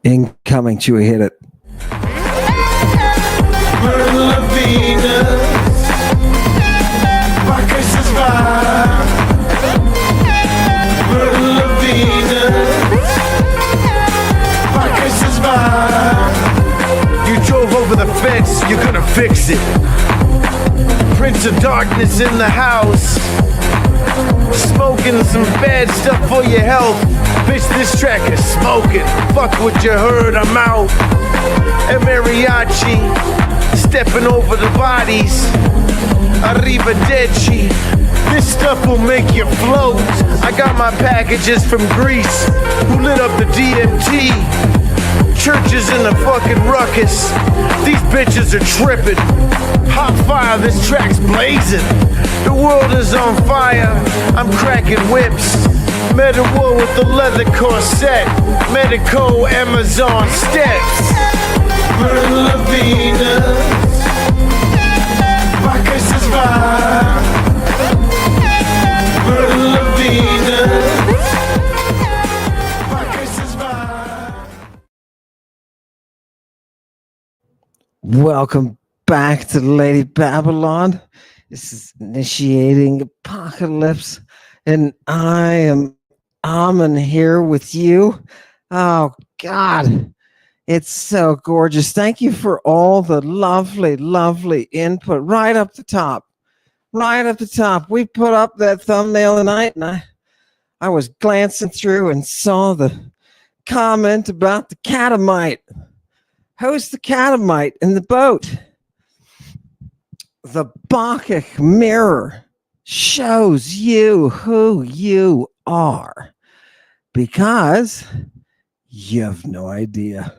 Incoming, Chewy, hit it. You drove over the fence, you're gonna fix it. Prince of Darkness in the house, smoking some bad stuff for your health. Bitch, this track is smoking. Fuck what you heard, I'm out. And mariachi, stepping over the bodies. Arrivederci. This stuff will make you float. I got my packages from Greece, who lit up the DMT. Churches in the fucking ruckus. These bitches are tripping. Hot fire, this track's blazing. The world is on fire. I'm cracking whips. Metawool with the leather corset. Medico Amazon steps. Myrtle Venus. Bacchus is fire. Myrtle Venus. Welcome back to Lady Babylon. This is Initiating Apocalypse, and I am Amen here with you. Oh, God, it's so gorgeous. Thank you for all the lovely, lovely input right up the top. Right up the top. We put up that thumbnail tonight, and I was glancing through and saw the comment about the catamite. Who's the catamite in the boat? The Bacchic mirror shows you who you are, because you have no idea.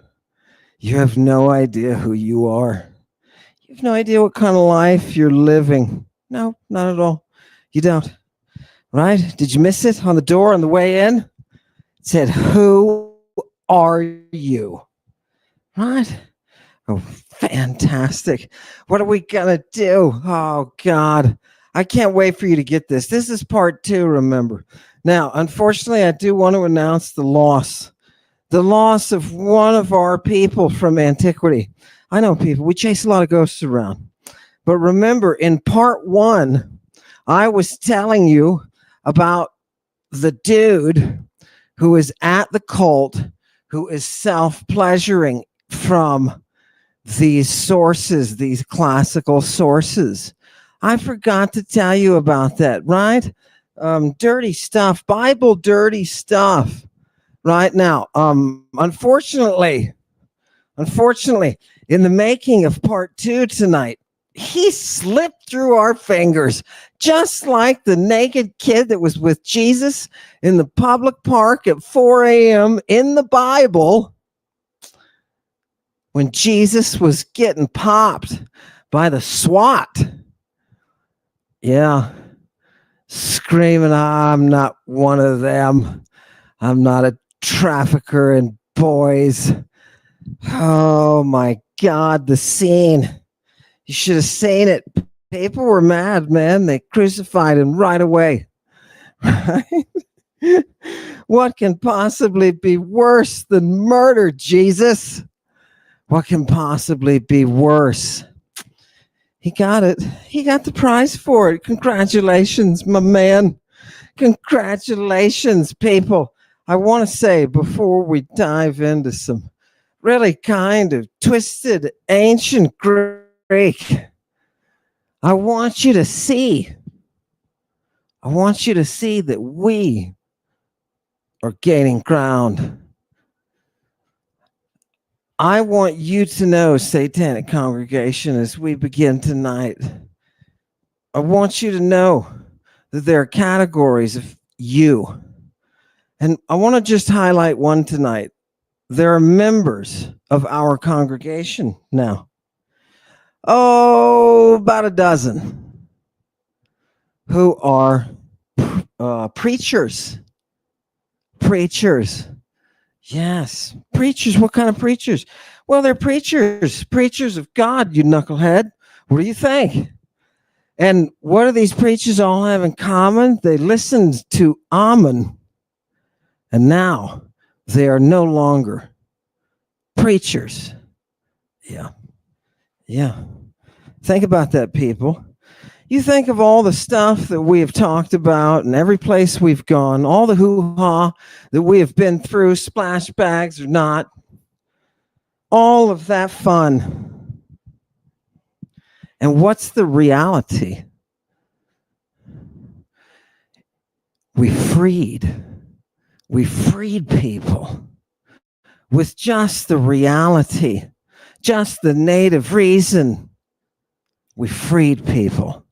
You have no idea who you are. You have no idea what kind of life you're living. No, not at all. You don't. Right? Did you miss it on the door on the way in? It said, "Who are you?" Right? Oh, fantastic. What are we going to do? Oh, God. I can't wait for you to get this. This is part 2, remember. Now, unfortunately, I do want to announce the loss of one of our people from antiquity. I know people. We chase a lot of ghosts around. But remember, in part 1, I was telling you about the dude who is at the cult, who is self-pleasuring from these sources, these classical sources. I forgot to tell you about that, right? Dirty stuff, Bible dirty stuff. Right now, unfortunately, in the making of part 2 tonight, he slipped through our fingers, just like the naked kid that was with Jesus in the public park at 4 a.m. in the Bible, when Jesus was getting popped by the SWAT. Yeah. Screaming, "I'm not one of them. I'm not a trafficker in boys." Oh my God, the scene. You should have seen it. People were mad, man. They crucified him right away. Right? What can possibly be worse than murder, Jesus? What can possibly be worse? He got it. He got the prize for it. Congratulations, my man. Congratulations, people. I want to say, before we dive into some really kind of twisted ancient Greek, I want you to see that we are gaining ground. I want you to know, Satanic Congregation, as we begin tonight, I want you to know that there are categories of you. And I want to just highlight one tonight. There are members of our congregation now. Oh, about a dozen who are preachers. Preachers. Yes, preachers. What kind of preachers? Well, they're preachers of God, you knucklehead. What do you think? And what do these preachers all have in common? They listened to Amen, and now they are no longer preachers. Yeah. Yeah. Think about that, people. You think of all the stuff that we have talked about and every place we've gone, all the hoo-ha that we have been through, splash bags or not, all of that fun. And what's the reality? We freed people with just the reality, just the native reason. We freed people.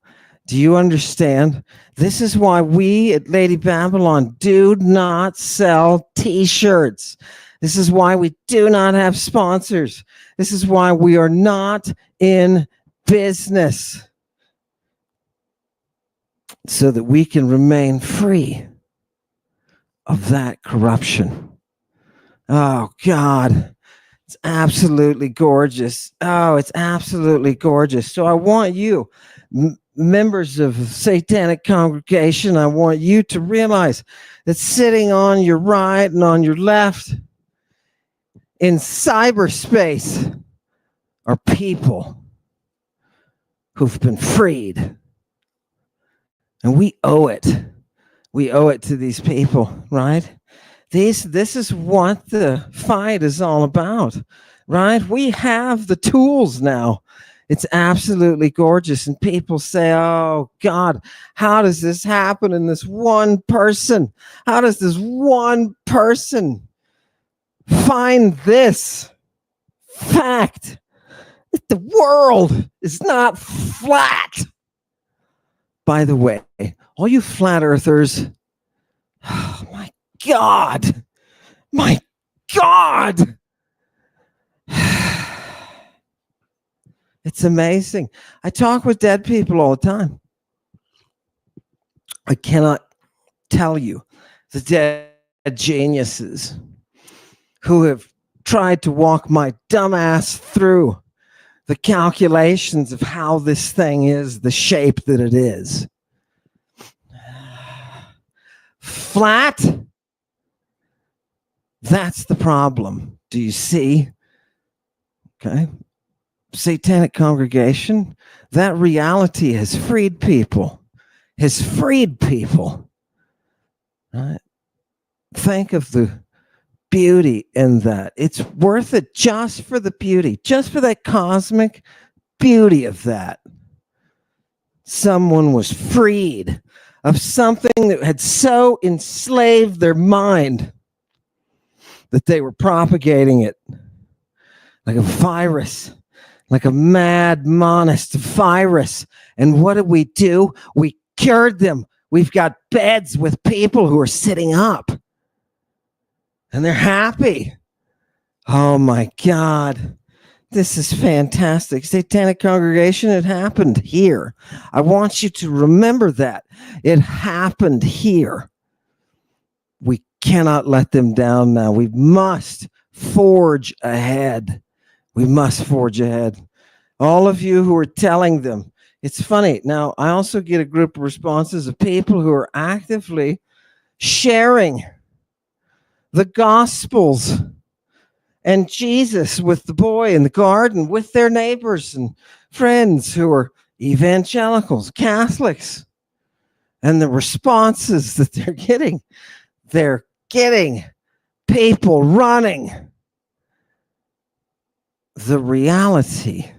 Do you understand? This is why we at Lady Babylon do not sell t-shirts. This is why we do not have sponsors. This is why we are not in business. So that we can remain free of that corruption. Oh, God. It's absolutely gorgeous. Oh, it's absolutely gorgeous. So I want you, members of the Satanic Congregation, I want you to realize that sitting on your right and on your left in cyberspace are people who've been freed. And we owe it. We owe it to these people, right? This is what the fight is all about, right? We have the tools now. It's absolutely gorgeous. And people say, oh, God, how does this happen in this one person? How does this one person find this fact that the world is not flat? By the way, all you flat earthers, oh, my God, my God. It's amazing. I talk with dead people all the time. I cannot tell you the dead geniuses who have tried to walk my dumb ass through the calculations of how this thing is the shape that it is. Flat? That's the problem. Do you see? Okay. Satanic Congregation, that reality has freed people. Has freed people. Right? Think of the beauty in that. It's worth it just for the beauty, just for that cosmic beauty of that. Someone was freed of something that had so enslaved their mind that they were propagating it like a virus, like a mad monist virus. And what did we do? We cured them. We've got beds with people who are sitting up and they're happy. Oh my God. This is fantastic. Satanic Congregation, it happened here. I want you to remember that. It happened here. We cannot let them down now. We must forge ahead. We must forge ahead. All of you who are telling them, it's funny. Now, I also get a group of responses of people who are actively sharing the Gospels and Jesus with the boy in the garden with their neighbors and friends who are evangelicals, Catholics. And the responses that they're getting people running. The reality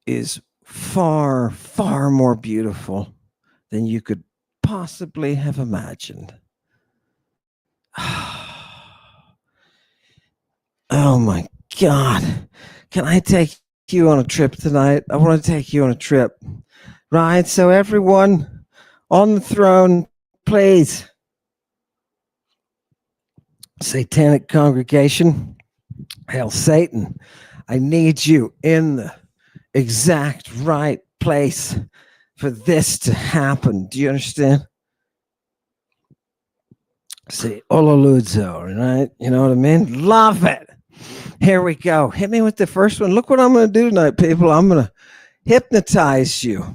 is far, far more beautiful than you could possibly have imagined. Oh my God. Can I take you on a trip tonight? I want to take you on a trip. Right? So everyone on the throne, please. Satanic Congregation, hail Satan. I need you in the exact right place for this to happen. Do you understand? See, Ololudzo, right? You know what I mean? Love it. Here we go. Hit me with the first one. Look what I'm going to do tonight, people. I'm going to hypnotize you.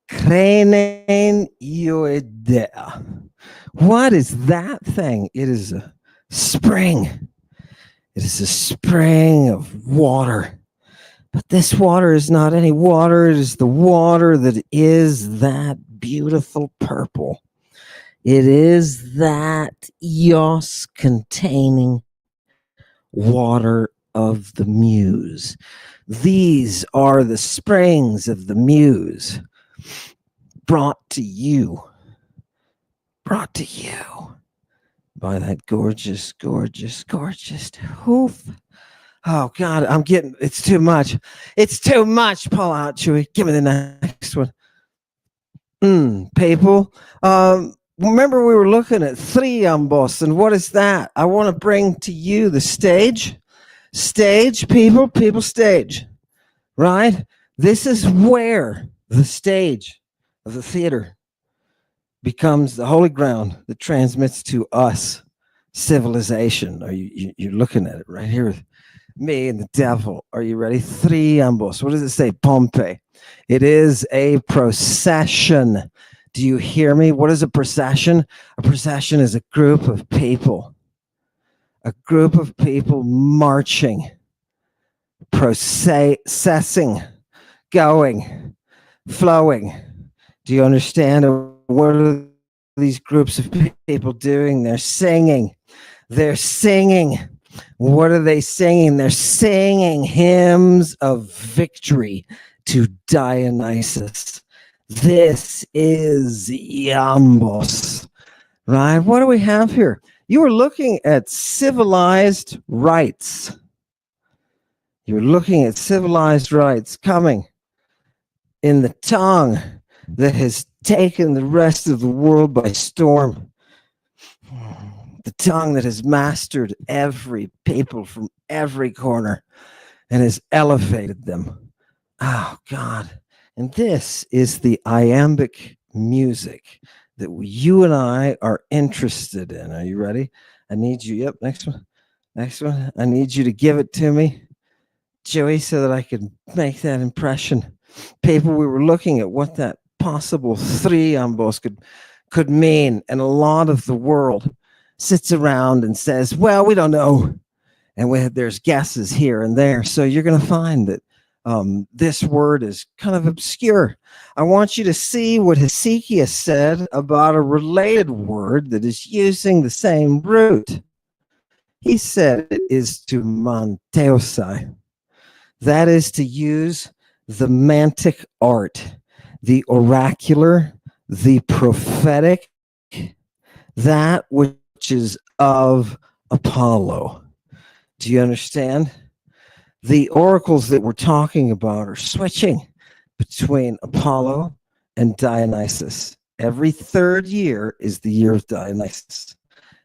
Cranioidea. What is that thing? It is a spring. It is a spring of water. But this water is not any water. It is the water that is that beautiful purple. It is that eos containing water of the muse. These are the springs of the muse brought to you by that gorgeous, gorgeous, gorgeous hoof. Oh God, it's too much. It's too much. Pull out, Chewy. Give me the next one. People. Remember we were looking at three ambos, and what is that? I want to bring to you the stage. Stage, people, stage. Right? This is where the stage of the theater becomes the holy ground that transmits to us civilization. Are you're looking at it right here with me and the devil. Are you ready? Three ambos. What does it say? Pompe. It is a procession. Do you hear me? What is a procession? A procession is a group of people. A group of people marching, processing, going, flowing. Do you understand? What are these groups of people doing? They're singing. They're singing. What are they singing? They're singing hymns of victory to Dionysus. This is Yambos, right? What do we have here? You are looking at civilized rites. You're looking at civilized rites coming in the tongue that has taken the rest of the world by storm. The tongue that has mastered every people from every corner and has elevated them. Oh, God. And this is the iambic music that you and I are interested in. Are you ready? I need you. Yep, next one. Next one. I need you to give it to me, Joey, so that I can make that impression. People, we were looking at what that possible three ambos could mean, and a lot of the world sits around and says, well, we don't know. And there's guesses here and there. So you're going to find that this word is kind of obscure. I want you to see what Hezekiah said about a related word that is using the same root. He said it is to manteosai. That is to use the mantic art, the oracular, the prophetic, that which is of Apollo. Do you understand? The oracles that we're talking about are switching between Apollo and Dionysus. Every third year is the year of Dionysus.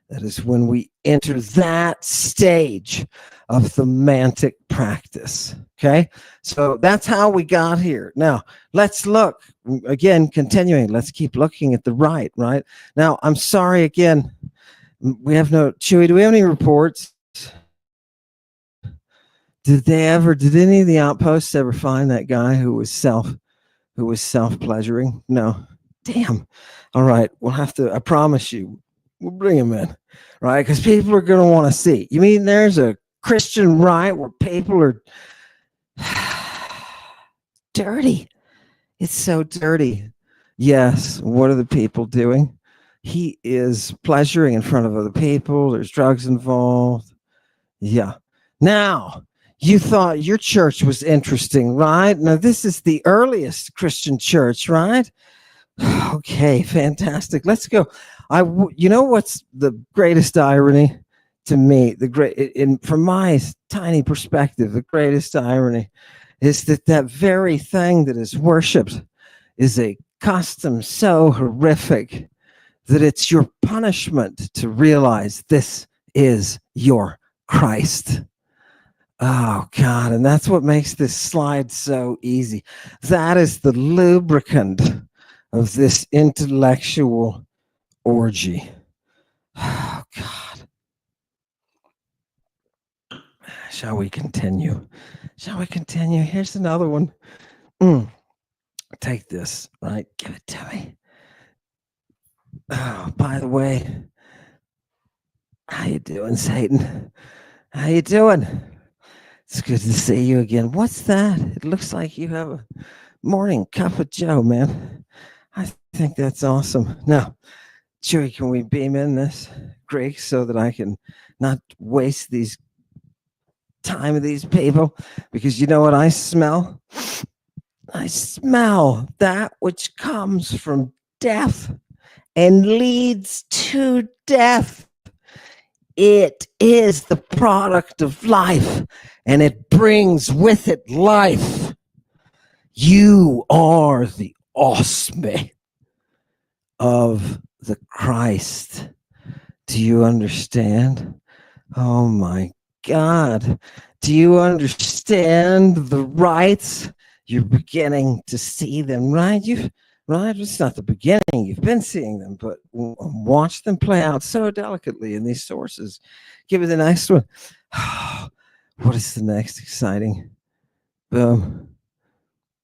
That is when we enter that stage of the mantic practice. Okay, so that's how we got here. Now, let's look again, continuing. Let's keep looking at the right. Now, I'm sorry again. We have no, Chewy, do we have any reports? Did any of the outposts ever find that guy who was self-pleasuring? No. Damn. All right. We'll have to, I promise you, we'll bring him in, right? Because people are going to want to see. You mean there's a Christian rite where people are dirty? It's so dirty. Yes. What are the people doing? He is pleasuring in front of other people. There's drugs involved. Yeah. Now, you thought your church was interesting, right? Now, this is the earliest Christian church, right? Okay, fantastic. Let's go. You know what's the greatest irony to me? From my tiny perspective, the greatest irony is that very thing that is worshipped is a custom so horrific that it's your punishment to realize this is your Christ. Oh, God. And that's what makes this slide so easy. That is the lubricant of this intellectual orgy. Oh, God. Shall we continue? Here's another one. Take this, right? Give it to me. Oh, by the way, how you doing, Satan? How you doing? It's good to see you again. What's that? It looks like you have a morning cup of Joe, man. I think that's awesome. Now, Chewy, can we beam in this Greek so that I can not waste these time of these people? Because you know what I smell? I smell that which comes from death and leads to death. It is the product of life, and it brings with it life. You are the osme of the Christ. Do you understand? Oh my God. Do you understand the rights? You're beginning to see them, right? Right? It's not the beginning. You've been seeing them, but watch them play out so delicately in these sources. Give me the next one. What is the next exciting? Boom.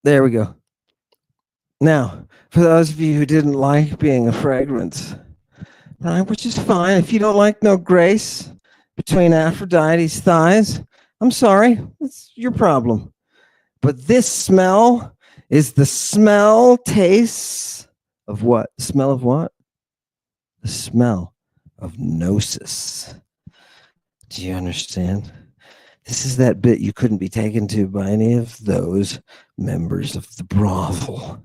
There we go. Now, for those of you who didn't like being a fragrance, right, which is fine. If you don't like no grace between Aphrodite's thighs, I'm sorry. It's your problem. But this smell is the smell tastes of what? The smell of what? The smell of gnosis. Do you understand? This is that bit you couldn't be taken to by any of those members of the brothel.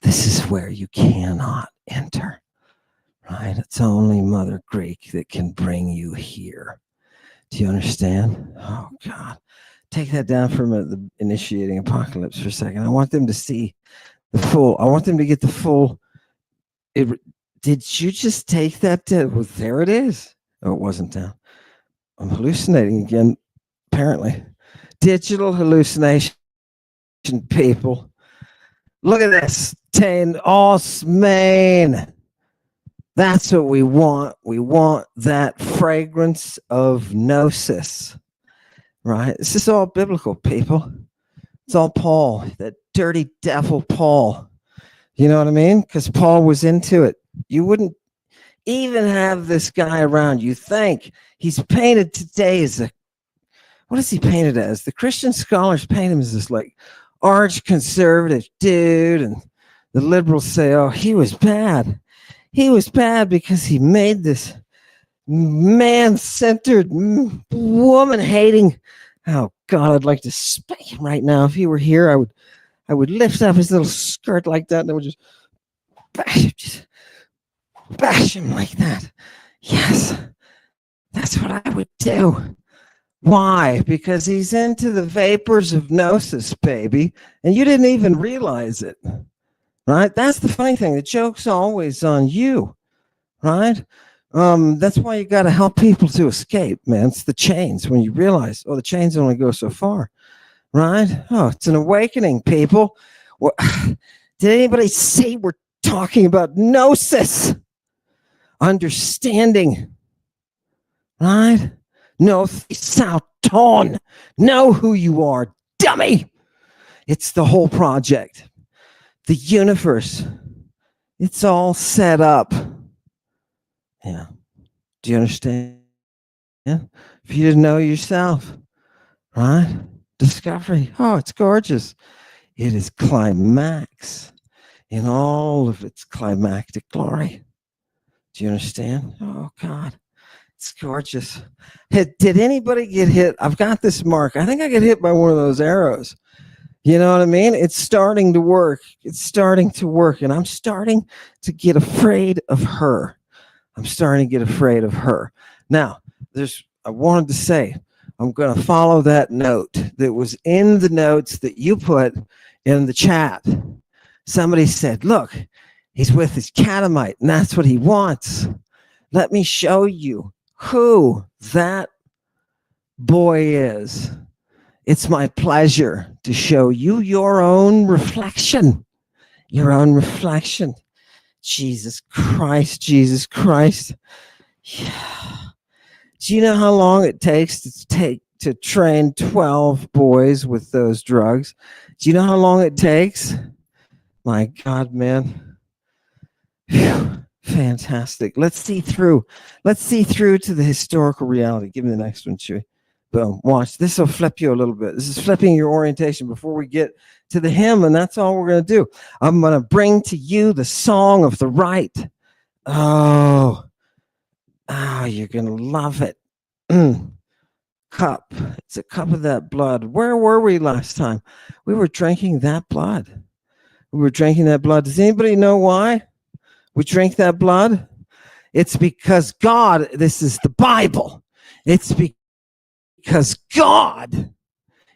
This is where you cannot enter, right? It's only Mother Greek that can bring you here. Do you understand? Oh, God. Take that down for a minute, the initiating apocalypse for a second. I want them to see the full, I want them to get the full. Did you just take that to, well, there it is. Oh, it wasn't down. I'm hallucinating again, apparently. Digital hallucination, people. Look at this. Tain osmane. That's what we want. We want that fragrance of gnosis, right? This is all biblical, people. It's all Paul, that dirty devil Paul. You know what I mean? Because Paul was into it. You wouldn't even have this guy around. You think he's painted today as a, what is he painted as? The Christian scholars paint him as this like arch conservative dude, and the liberals say, oh, he was bad. He was bad because he made this man-centered, woman-hating. Oh God, I'd like to spank him right now. If he were here, I would lift up his little skirt like that, and I would just bash him like that. Yes, that's what I would do. Why? Because he's into the vapors of gnosis, baby, and you didn't even realize it. Right? That's the funny thing. The joke's always on you, right? That's why you got to help people to escape, man. It's the chains. When you realize, oh, the chains only go so far, right? Oh, it's an awakening, people. Well, did anybody see we're talking about gnosis? Understanding, right? No, Sauton. Know who you are, dummy. It's the whole project. The universe, it's all set up. Yeah. Do you understand? Yeah. If you didn't know yourself, right? Discovery. Oh, it's gorgeous. It is climax in all of its climactic glory. Do you understand? Oh, God. It's gorgeous. Hey, did anybody get hit? I've got this mark. I think I get hit by one of those arrows. You know what I mean? It's starting to work. It's starting to work. And I'm starting to get afraid of her. I'm starting to get afraid of her. Now, I wanted to say, I'm going to follow that note that was in the notes that you put in the chat. Somebody said, look, he's with his catamite, and that's what he wants. Let me show you who that boy is. It's my pleasure to show you your own reflection. Your own reflection. Jesus Christ. Yeah. Do you know how long it takes to train 12 boys with those drugs? Do you know how long it takes? My God, man. Whew. Fantastic. Let's see through to the historical reality. Give me the next one, Chewy. Boom. Watch. This will flip you a little bit. This is flipping your orientation before we get to the hymn, and that's all we're going to do. I'm going to bring to you the song of the right. Oh, you're going to love it. Cup. It's a cup of that blood. Where were we last time? We were drinking that blood. We were drinking that blood. Does anybody know why we drink that blood? It's because God, this is the Bible. It's because God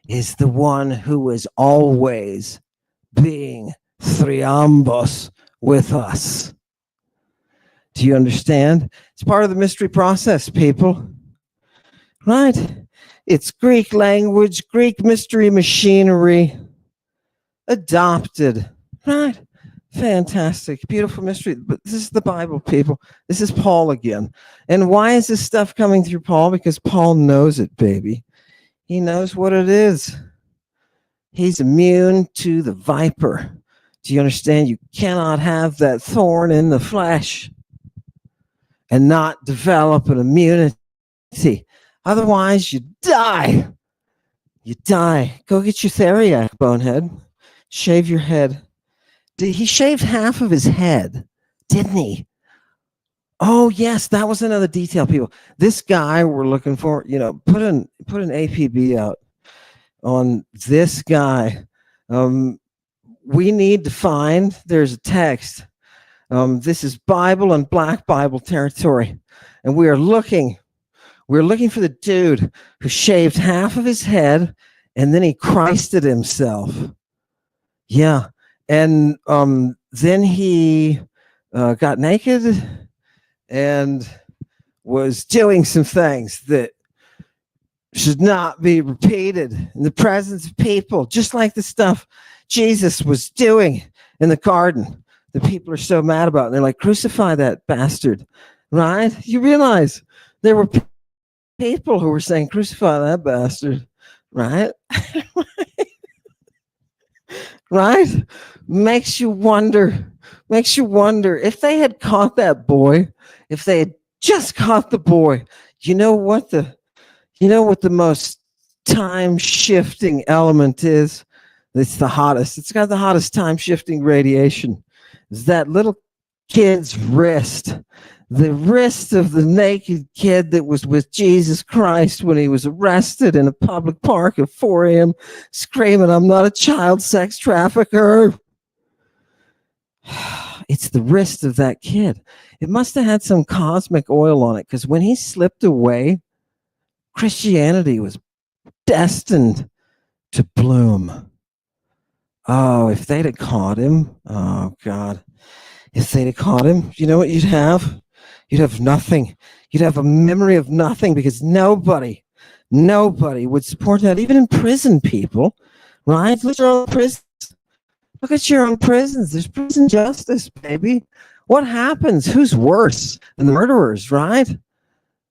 is the one who is always being thriambos with us. Do you understand? It's part of the mystery process, people. Right? It's Greek language, Greek mystery machinery, adopted. Right? Fantastic, beautiful mystery. But this is the Bible, people. This is Paul again. And why is this stuff coming through Paul? Because Paul knows it, baby. He knows what it is. He's immune to the viper. Do you understand? You cannot have that thorn in the flesh and not develop an immunity. Otherwise, you die. You die. Go get your theriac, bonehead. Shave your head. He shaved half of his head, didn't he? Oh, yes, that was another detail, people. This guy we're looking for, put an APB out on this guy. We need to find, there's a text. This is Bible and Black Bible territory. And we're looking for the dude who shaved half of his head and then he Christed himself. Yeah. And then he got naked and was doing some things that should not be repeated in the presence of people, just like the stuff Jesus was doing in the garden that people are so mad about. And they're like, crucify that bastard, right? You realize there were people who were saying, crucify that bastard, right? Right? Makes you wonder if they had caught that boy, if they had just caught the boy, you know what the most time shifting element is? It's the hottest. It's got the hottest time shifting radiation. It's that little kid's wrist. The wrist of the naked kid that was with Jesus Christ when he was arrested in a public park at 4 a.m. screaming, I'm not a child sex trafficker. It's the wrist of that kid. It must have had some cosmic oil on it, because when he slipped away, Christianity was destined to bloom. Oh, if they'd have caught him, oh God, if they'd have caught him, you know what you'd have? You'd have nothing. You'd have a memory of nothing, because nobody would support that, even in prison, people, right? Look at your own prisons. Look at your own prisons. There's prison justice, baby. What happens? Who's worse than the murderers, right?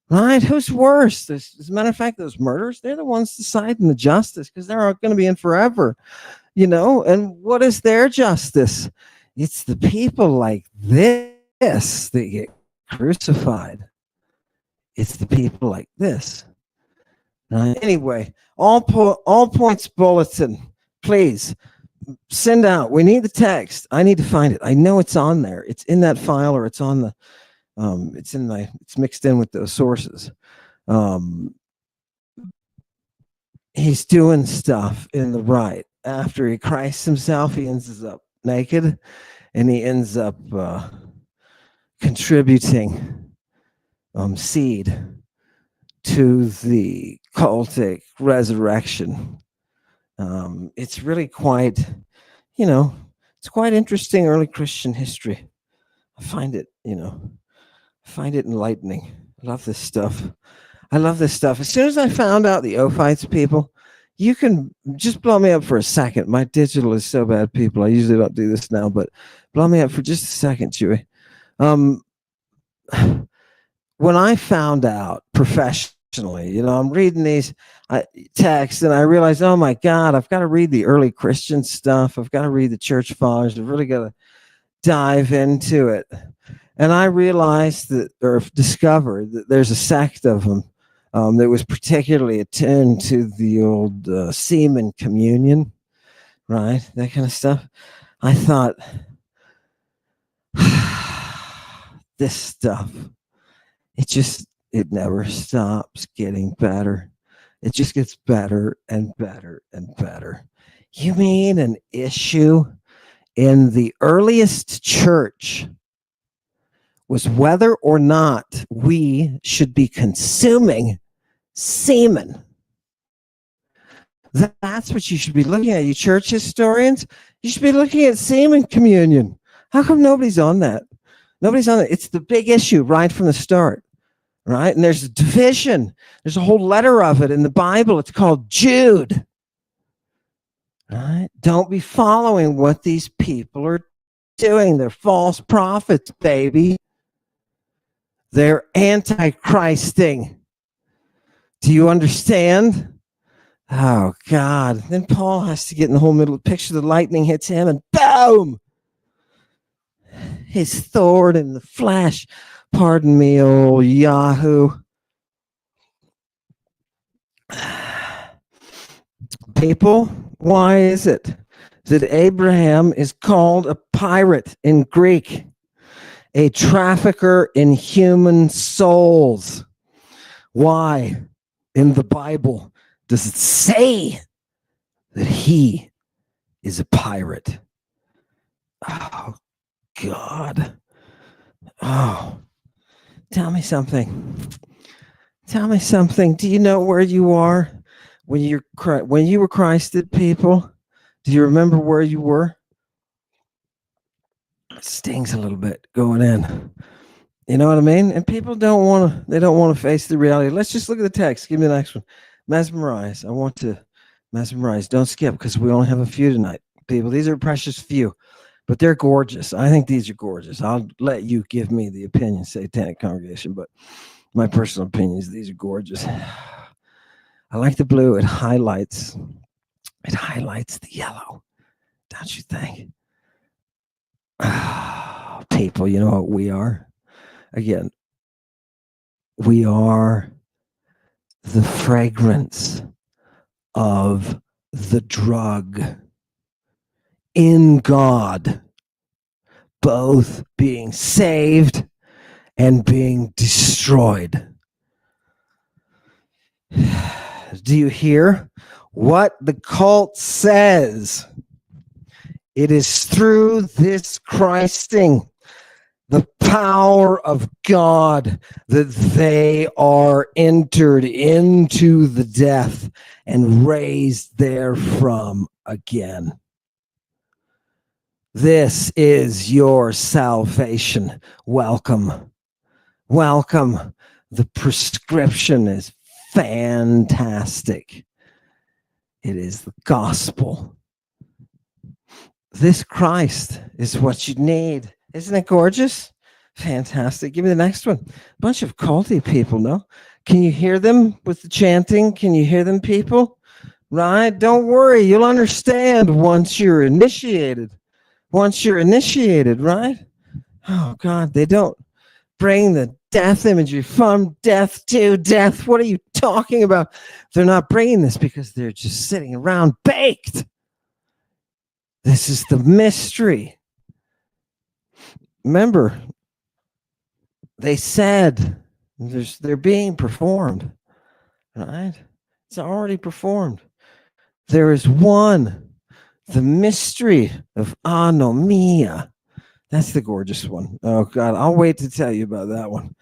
Right? Who's worse? As a matter of fact, those murderers, they're the ones deciding the justice, because they're going to be in forever, And what is their justice? It's the people like this that get crucified. It's the people like this. Anyway, all points bulletin, please send out. We need the text. I need to find it. I know it's on there. It's in that file, or it's on the it's mixed in with those sources. He's doing stuff in the right. After he Christs himself, he ends up naked, and he ends up contributing seed to the cultic resurrection. It's really quite, it's quite interesting early Christian history. I find it enlightening. I love this stuff. As soon as I found out the Ophites, people, you can just blow me up for a second. My digital is so bad, people. I usually don't do this now, but blow me up for just a second, Chewy. When I found out professionally, I'm reading these texts, and I realized, oh my God, I've got to read the early Christian stuff. I've got to read the church fathers. I've really got to dive into it. And I realized that, or discovered that there's a sect of them, that was particularly attuned to the old semen communion, right? That kind of stuff. I thought, this stuff, it never stops getting better. It just gets better and better and better. You mean an issue in the earliest church was whether or not we should be consuming semen? That's what you should be looking at, you church historians. You should be looking at semen communion. How come nobody's on that? Nobody's on it. It's the big issue right from the start, right? And there's a division. There's a whole letter of it in the Bible. It's called Jude. Right? Don't be following what these people are doing. They're false prophets, baby. They're antichristing. Do you understand? Oh, God. Then Paul has to get in the whole middle of the picture. The lightning hits him and boom! His thorn in the flesh. Pardon me, old Yahoo. People, why is it that Abraham is called a pirate in Greek? A trafficker in human souls. Why in the Bible does it say that he is a pirate? Oh, God. Oh, tell me something. Tell me something. Do you know where you are when you were Christed, people? Do you remember where you were? It stings a little bit going in. You know what I mean? And people don't want to face the reality. Let's just look at the text. Give me the next one. Mesmerize. I want to mesmerize. Don't skip because we only have a few tonight. People, these are precious few, but they're gorgeous. I think these are gorgeous. I'll let you give me the opinion, Satanic Congregation, but my personal opinion is these are gorgeous. I like the blue. It highlights the yellow. Don't you think? People, you know what we are? Again, we are the fragrance of the drug in God, both being saved and being destroyed. Do you hear what the cult says? It is through this Christing, the power of God, that they are entered into the death and raised therefrom again. This is your salvation. Welcome. Welcome. The prescription is fantastic. It is the gospel. This Christ is what you need. Isn't it gorgeous? Fantastic. Give me the next one. A bunch of culty people, no? Can you hear them with the chanting? Can you hear them, people? Right? Don't worry. You'll understand once you're initiated. Once you're initiated, right? Oh, God. They don't bring the death imagery from death to death. What are you talking about? They're not bringing this because they're just sitting around baked. This is the mystery. Remember, they said they're being performed, right? It's already performed. There is one, the mystery of anomia. That's the gorgeous one. Oh, God, I'll wait to tell you about that one.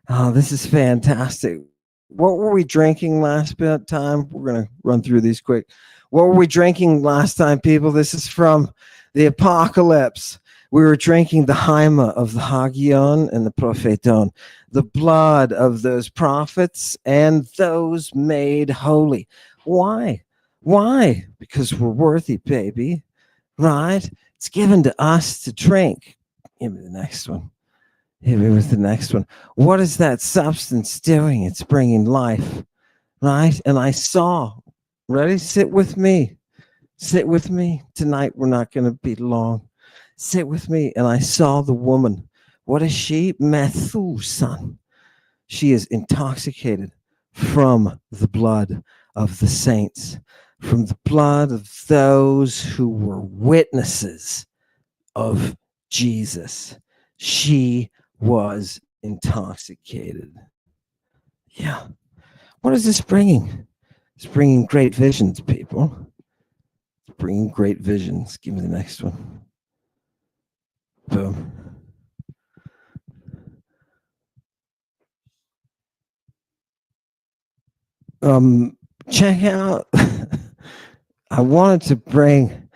Oh, this is fantastic. What were we drinking last time? We're going to run through these quick. What were we drinking last time, people? This is from the Apocalypse. We were drinking the Haima of the Hagion and the Propheton, the blood of those prophets and those made holy. Why? Why? Because we're worthy, baby. Right? It's given to us to drink. Give me the next one. Hit me with the next one. What is that substance doing? It's bringing life. Right? And I saw. Ready? Sit with me. Sit with me. Tonight we're not going to be long. Sit with me. And I saw the woman. What is she? Methusan. She is intoxicated from the blood of the saints, from the blood of those who were witnesses of Jesus. She was intoxicated. Yeah. What is this bringing? It's bringing great visions, people. It's bringing great visions. Give me the next one. Boom. Check out. I wanted to bring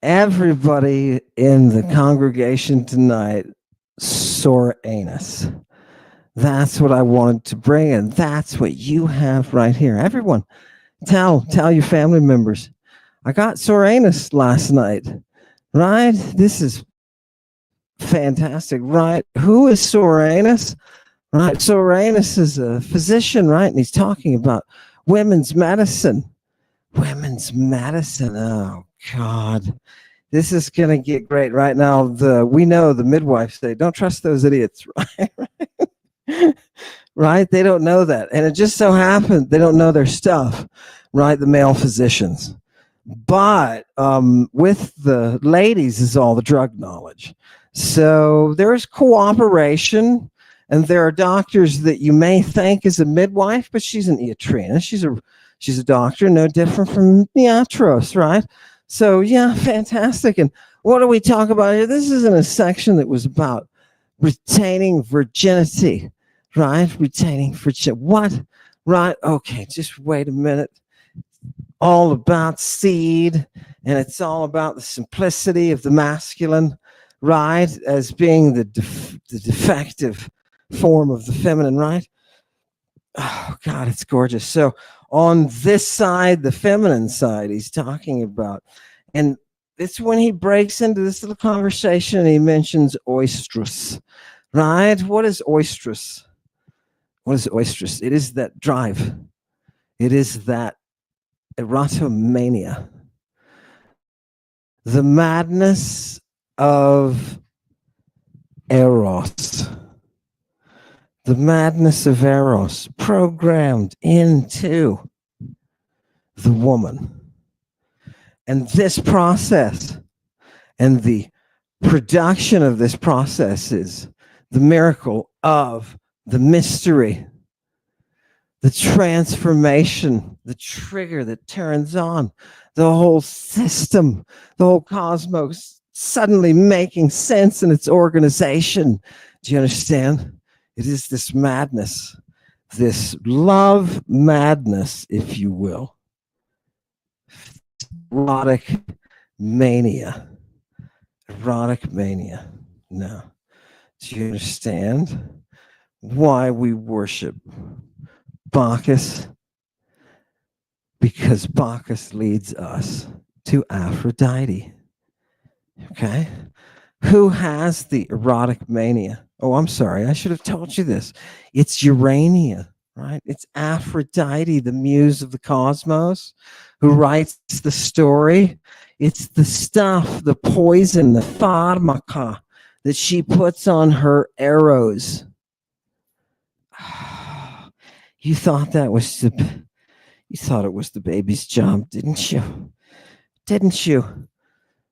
everybody in the congregation tonight sore anus. That's what I wanted to bring, and that's what you have right here. Everyone, tell your family members. I got sore anus last night. Right? This is fantastic, right? Who is sore anus? Right? Sore anus is a physician, right? And he's talking about women's medicine. Women's medicine. Oh God. This is gonna get great right now. We know the midwives say, don't trust those idiots, right? Right? They don't know that. And it just so happened they don't know their stuff, right? The male physicians. But with the ladies is all the drug knowledge. So there's cooperation, and there are doctors that you may think is a midwife, but she's an iatrina. She's a doctor, no different from Neatros, right? So yeah, fantastic. And what do we talk about here? This isn't a section that was about retaining virginity, right? Retaining virginity. What? Right? Okay, just wait a minute. All about seed, and it's all about the simplicity of the masculine, right? As being the defective form of the feminine, right? Oh, God, it's gorgeous. So on this side, the feminine side, he's talking about, and it's when he breaks into this little conversation and he mentions oestrus, right? What is oestrus? What is oestrus? It is that drive. It is that erotomania, the madness of Eros, the madness of Eros programmed into the woman. And this process and the production of this process is the miracle of the mystery, the transformation, the trigger that turns on the whole system, the whole cosmos suddenly making sense in its organization. Do you understand? It is this madness, this love madness, if you will. Erotic mania. Erotic mania. Now, do you understand why we worship Bacchus? Because Bacchus leads us to Aphrodite. Okay? Who has the erotic mania? Oh, I'm sorry. I should have told you this. It's Urania, right? It's Aphrodite, the muse of the cosmos, who writes the story. It's the stuff, the poison, the pharmaca that she puts on her arrows. You thought that was you thought it was the baby's job, didn't you? Didn't you?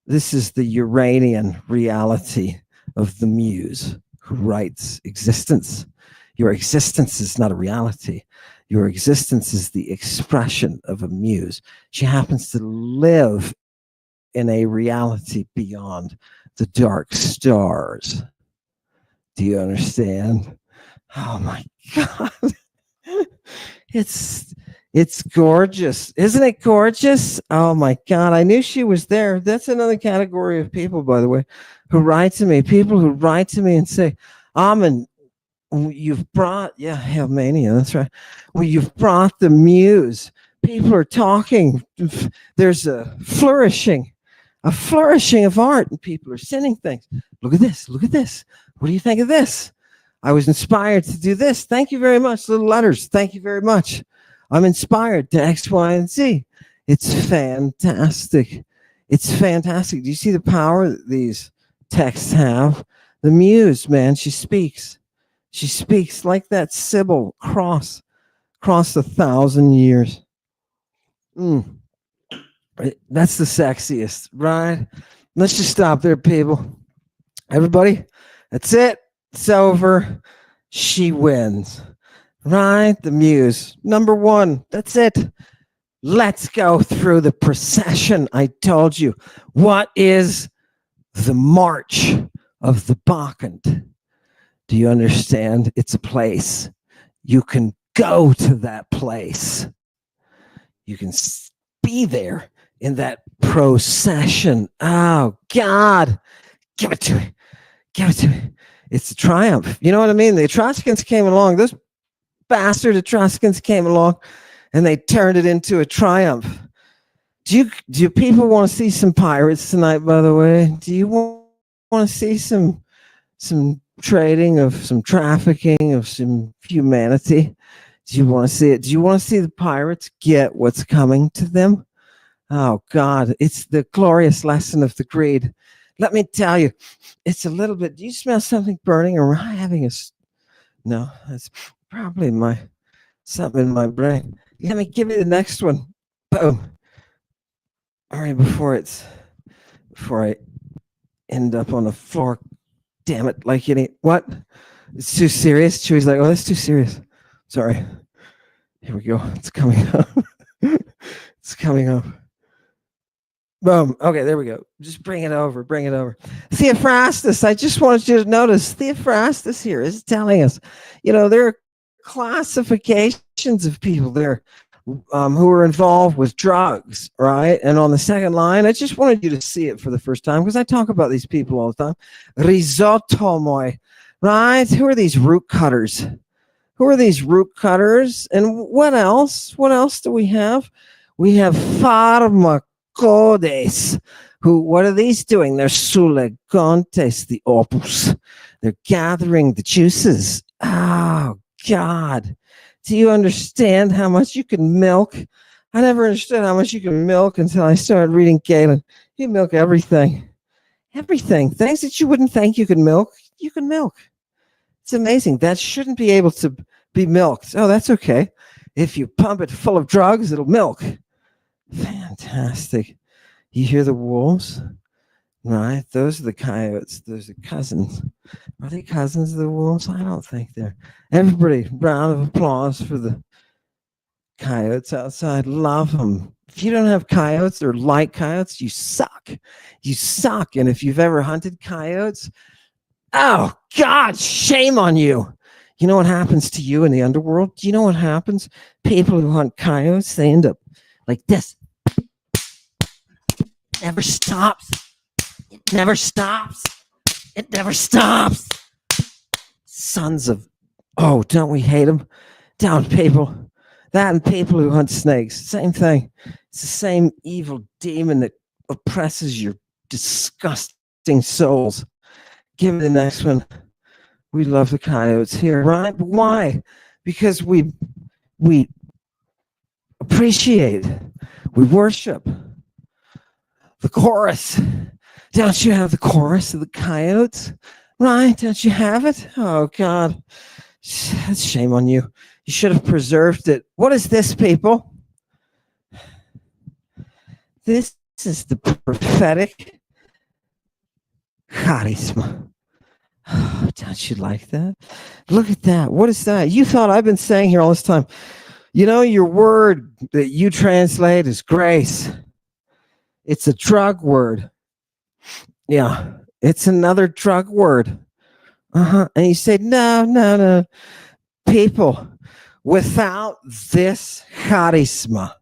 This is the Uranian reality of the muse who writes existence. Your existence is not a reality. Your existence is the expression of a muse. She happens to live in a reality beyond the dark stars. Do you understand? Oh my God. It's gorgeous. Isn't it gorgeous? Oh my God. I knew she was there. That's another category of people, by the way, who write to me. People who write to me and say, you've brought, yeah, mania. That's right. Well, you've brought the muse. People are talking. There's a flourishing of art, and people are sending things. Look at this. Look at this. What do you think of this? I was inspired to do this. Thank you very much. Little letters. Thank you very much. I'm inspired to X, Y, and Z. It's fantastic. It's fantastic. Do you see the power that these texts have? The muse, man, she speaks. She speaks like that Sybil cross across 1,000 years. That's the sexiest, right? Let's just stop there, people. Everybody, that's it. It's over. She wins. Right? The muse. Number one. That's it. Let's go through the procession. I told you. What is the march of the bacchant? Do you understand? It's a place. You can go to that place. You can be there in that procession. Oh, God. Give it to me. Give it to me. It's a triumph. You know what I mean? The Etruscans came along. Those bastard Etruscans came along and they turned it into a triumph. Do people want to see some pirates tonight, by the way? Do you want to see some trading, of some trafficking, of some humanity? Do you want to see it? Do you want to see the pirates get what's coming to them? Oh, God, it's the glorious lesson of the greed. Let me tell you, it's a little bit. Do you smell something burning, or am I having a? No, that's probably something in my brain. Let me give you the next one. Boom. All right, before I end up on the floor. Damn it! Like what? It's too serious. Chewy's like, oh, that's too serious. Sorry. Here we go. It's coming up. It's coming up. Boom. Okay, there we go. Just bring it over. Bring it over. Theophrastus, I just wanted you to notice Theophrastus here is telling us, there are classifications of people there who are involved with drugs, right? And on the second line, I just wanted you to see it for the first time because I talk about these people all the time. Rhizotomoi, right? Who are these root cutters? Who are these root cutters? And what else? What else do we have? We have pharmacodes. What are these doing? They're sulegontes, the opus. They're gathering the juices. Oh, God. Do you understand how much you can milk? I never understood how much you can milk until I started reading Galen. You milk everything. Everything. Things that you wouldn't think you could milk, you can milk. It's amazing. That shouldn't be able to be milked. Oh, that's okay. If you pump it full of drugs, it'll milk. Fantastic. You hear the wolves? Right? Those are the coyotes. Those are cousins. Are they cousins of the wolves? I don't think they're. Everybody, round of applause for the coyotes outside. Love them. If you don't have coyotes or like coyotes, you suck. You suck. And if you've ever hunted coyotes, oh, God, shame on you. You know what happens to you in the underworld? Do you know what happens? People who hunt coyotes, they end up like this. It never stops. It never stops. It never stops. Sons of, oh, don't we hate them? Down people. That and people who hunt snakes. Same thing. It's the same evil demon that oppresses your disgusting souls. Give me the next one. We love the coyotes here, right? But why? Because we appreciate, we worship the chorus. Don't you have the chorus of the coyotes? Right? Don't you have it? Oh, God. That's shame on you. You should have preserved it. What is this, people? This is the prophetic charisma. Oh, don't you like that? Look at that. What is that? You thought I've been saying here all this time. Your word that you translate is grace. It's a drug word. Yeah, it's another drug word. And you say, no. People, without this charisma,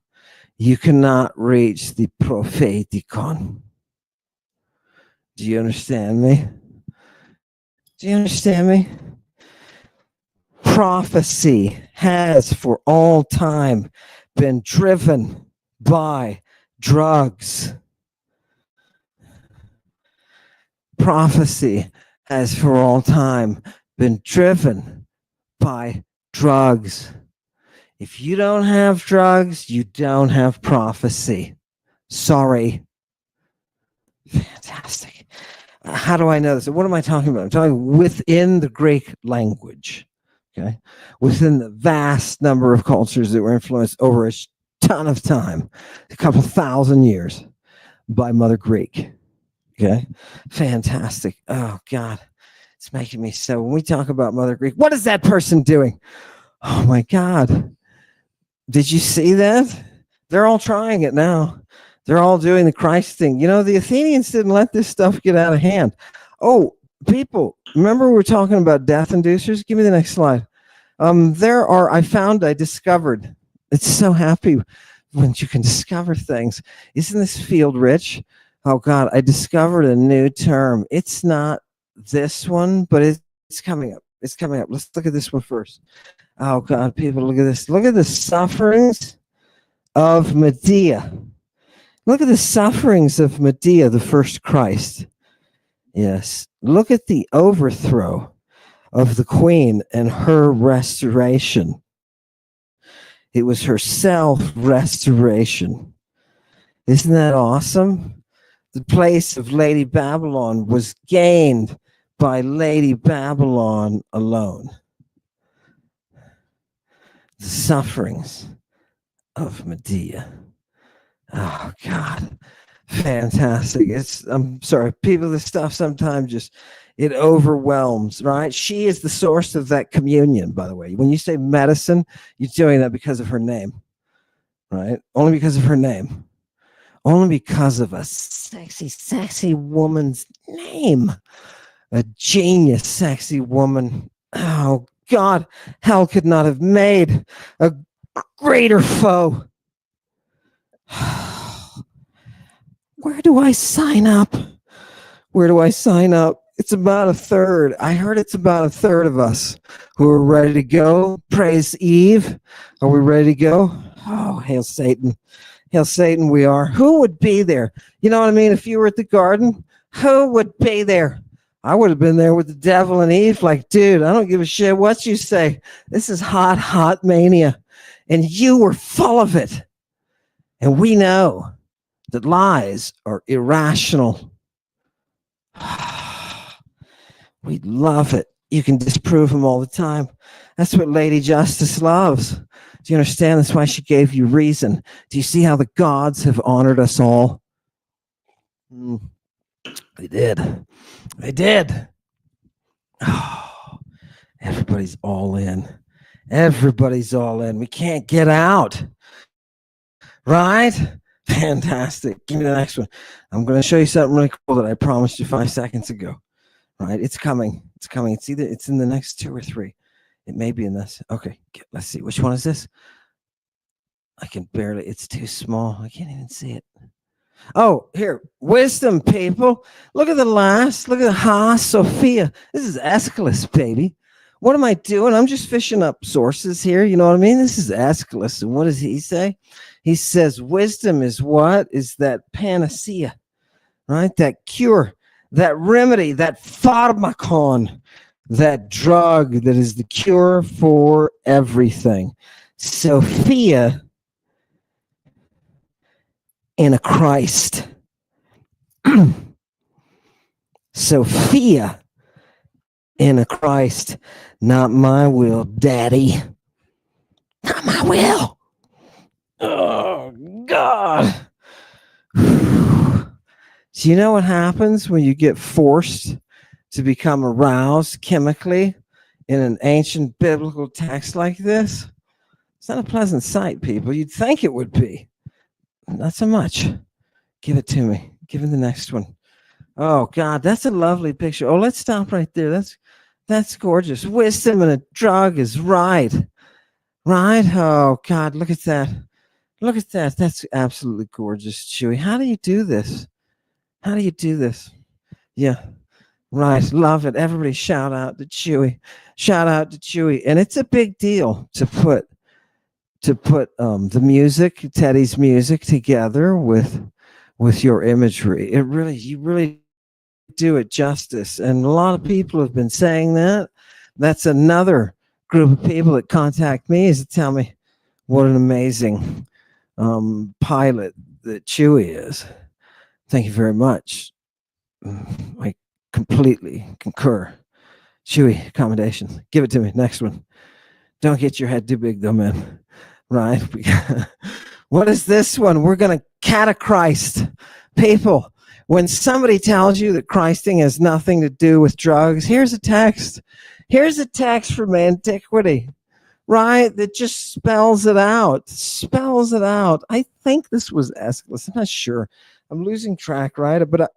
you cannot reach the propheticon. Do you understand me? Do you understand me? Prophecy has for all time been driven by drugs. Prophecy has for all time been driven by drugs. If you don't have drugs, you don't have prophecy. Sorry. Fantastic. How do I know this? What am I talking about? I'm talking within the Greek language. Okay. Within the vast number of cultures that were influenced over a ton of time, a couple thousand years, by Mother Greek. Okay. Fantastic. Oh, God. It's making me so. When we talk about Mother Greek, what is that person doing? Oh, my God. Did you see that? They're all trying it now. They're all doing the Christ thing. You know, the Athenians didn't let this stuff get out of hand. Oh, people, remember we were talking about death inducers? Give me the next slide. I discovered, it's so happy when you can discover things. Isn't this field rich? Oh God, I discovered a new term. It's not this one, but it's coming up. It's coming up. Let's look at this one first. Oh God, people, look at this. Look at the sufferings of Medea. Look at the sufferings of Medea, the first Christ. Yes. Look at the overthrow of the queen and her restoration. It was her self-restoration. Isn't that awesome? The place of Lady Babylon was gained by Lady Babylon alone. The sufferings of Medea. Oh, God. Fantastic. I'm sorry, people, this stuff sometimes just, it overwhelms, right? She is the source of that communion, by the way. When you say medicine, you're doing that because of her name, right? Only because of her name. Only because of a sexy, sexy woman's name. A genius, sexy woman. Oh, God, hell could not have made a greater foe. Where do I sign up? Where do I sign up? It's about a third. I heard it's about a third of us who are ready to go. Praise Eve. Are we ready to go? Oh, hail Satan. Hail Satan, we are. Who would be there? You know what I mean? If you were at the garden, who would be there? I would have been there with the devil and Eve, like, dude, I don't give a shit what you say. This is hot, hot mania. And you were full of it. And we know that lies are irrational. We love it. You can disprove them all the time. That's what Lady Justice loves. Do you understand? That's why she gave you reason. Do you see how the gods have honored us all? They did. They did. Oh, everybody's all in. Everybody's all in. We can't get out. Right? Fantastic. Give me the next one. I'm going to show you something really cool that I promised you 5 seconds ago. Right? It's coming. It's coming. It's in the next 2 or 3. It may be in this. Okay. Let's see. Which one is this? I can barely. It's too small. I can't even see it. Oh, here. Wisdom, people. Look at the last. Look at the Ha Sophia. This is Aeschylus, baby. What am I doing? I'm just fishing up sources here. You know what I mean? This is Aeschylus. And what does he say? He says wisdom is what? Is that panacea, right? That cure, that remedy, that pharmakon, that drug that is the cure for everything. Sophia in a Christ. Sophia in a Christ. Not my will, Daddy. Not my will. Oh, God. So you know what happens when you get forced to become aroused chemically in an ancient biblical text like this? It's not a pleasant sight, people. You'd think it would be. Not so much. Give it to me. Give me the next one. Oh, God, that's a lovely picture. Oh, let's stop right there. That's gorgeous. Wisdom and a drug is right. Right? Oh, God, look at that. Look at that. That's absolutely gorgeous, Chewy. How do you do this? How do you do this? Yeah. Right. Love it. Everybody shout out to Chewy. Shout out to Chewy. And it's a big deal to put the music, Teddy's music, together with your imagery. You really do it justice. And a lot of people have been saying that. That's another group of people that contact me is to tell me what an amazing pilot that Chewy is. Thank you very much. I completely concur. Chewy accommodation. Give it to me. Next one. Don't get your head too big, though, man. Right? What is this one? We're going to catechrist people. When somebody tells you that Christing has nothing to do with drugs, here's a text. Here's a text from antiquity, right? That just spells it out. Spells it out. I think this was Aeschylus. I'm not sure. I'm losing track, right? But I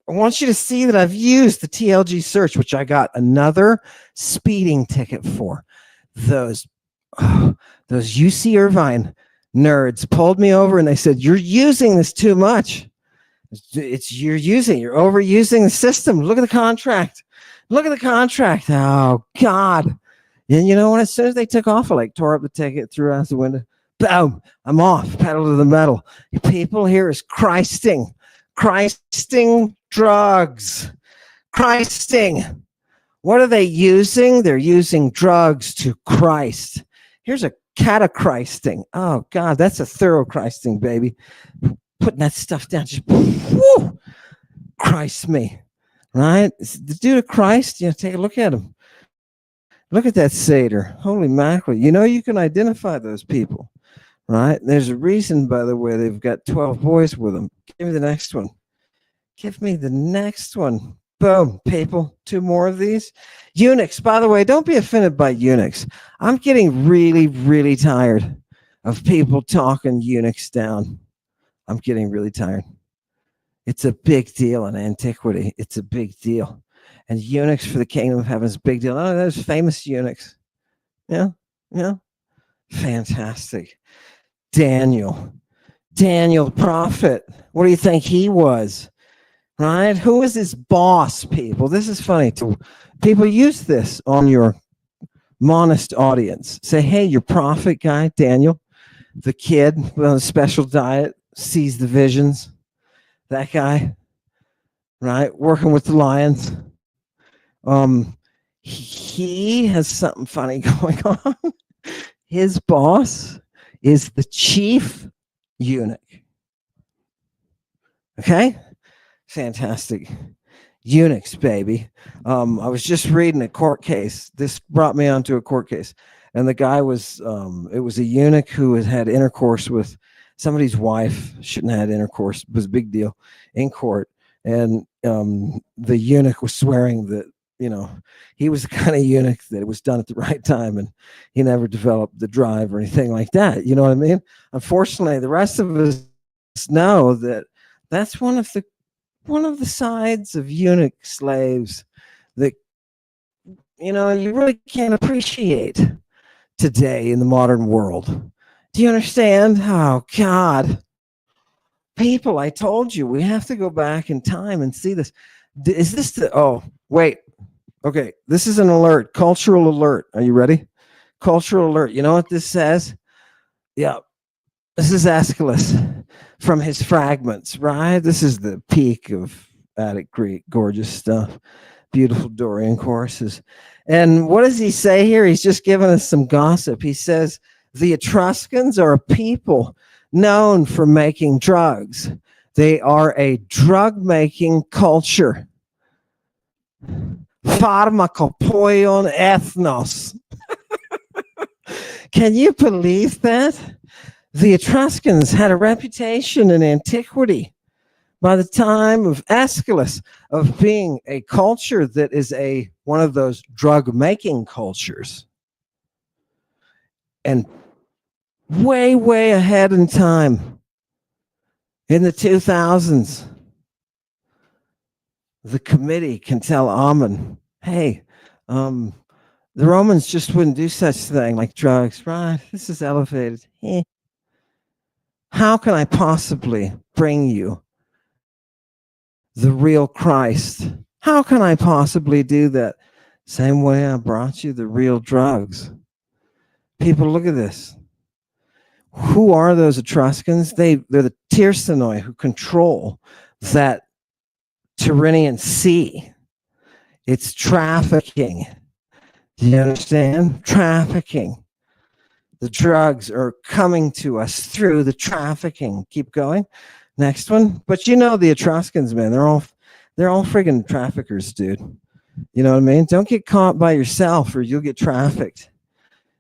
want you to see that I've used the TLG search, which I got another speeding ticket for. Those UC Irvine nerds pulled me over and they said, "You're using this too much. You're overusing the system. Look at the contract. Look at the contract. Oh God." And you know what? As soon as they took off, I like tore up the ticket, threw it out the window. Boom! I'm off. Pedal to the metal. People here is Christing drugs. Christing. What are they using? They're using drugs to Christ. Here's a catechristing. Oh God, that's a thorough Christing, baby. Putting that stuff down, just whoo, Christ me, right? The dude of Christ, take a look at him. Look at that satyr. Holy mackerel. You can identify those people, right? There's a reason, by the way, they've got 12 boys with them. Give me the next one. Give me the next one. Boom, people. 2 more of these. Eunuchs. By the way, don't be offended by eunuchs. I'm getting really, really tired of people talking eunuchs down. I'm getting really tired. It's a big deal in antiquity. It's a big deal. And eunuchs for the kingdom of heaven is a big deal. Oh, those famous eunuchs. Yeah. Fantastic. Daniel the prophet. What do you think he was? Right? Who is his boss, people? This is funny too. People use this on your monist audience. Say, hey, your prophet guy, Daniel, the kid on a special diet, sees the visions. That guy, right? Working with the lions. He has something funny going on. His boss is the chief eunuch. Okay? Fantastic. Eunuchs, baby. I was just reading a court case. This brought me onto a court case. And the guy was, it was a eunuch who had intercourse with somebody's wife. Shouldn't have had intercourse. It was a big deal in court. And the eunuch was swearing that, he was the kind of eunuch that it was done at the right time and he never developed the drive or anything like that. You know what I mean? Unfortunately, the rest of us know that that's one of the sides of eunuch slaves that, you really can't appreciate today in the modern world. Do you understand? Oh, God. People, I told you, we have to go back in time and see this. Is this wait. Okay, this is an alert, cultural alert. Are you ready? Cultural alert. You know what this says? Yeah. This is Aeschylus from his fragments, right? This is the peak of Attic Greek, gorgeous stuff, beautiful Dorian choruses. And what does he say here? He's just giving us some gossip. He says, the Etruscans are a people known for making drugs. They are a drug-making culture. Pharmakopoion ethnos. Can you believe that? The Etruscans had a reputation in antiquity by the time of Aeschylus of being a culture that is one of those drug-making cultures. And way, way ahead in time, in the 2000s, the committee can tell Amun, hey, the Romans just wouldn't do such thing like drugs, right? This is elevated. How can I possibly bring you the real Christ? How can I possibly do that? Same way I brought you the real drugs. People, look at this. Who are those Etruscans? They're the Tirsanoi who control that Tyrrhenian Sea. It's trafficking. Do you understand? Trafficking. The drugs are coming to us through the trafficking. Keep going. Next one. But the Etruscans, man, they're all friggin' traffickers, dude. You know what I mean? Don't get caught by yourself or you'll get trafficked.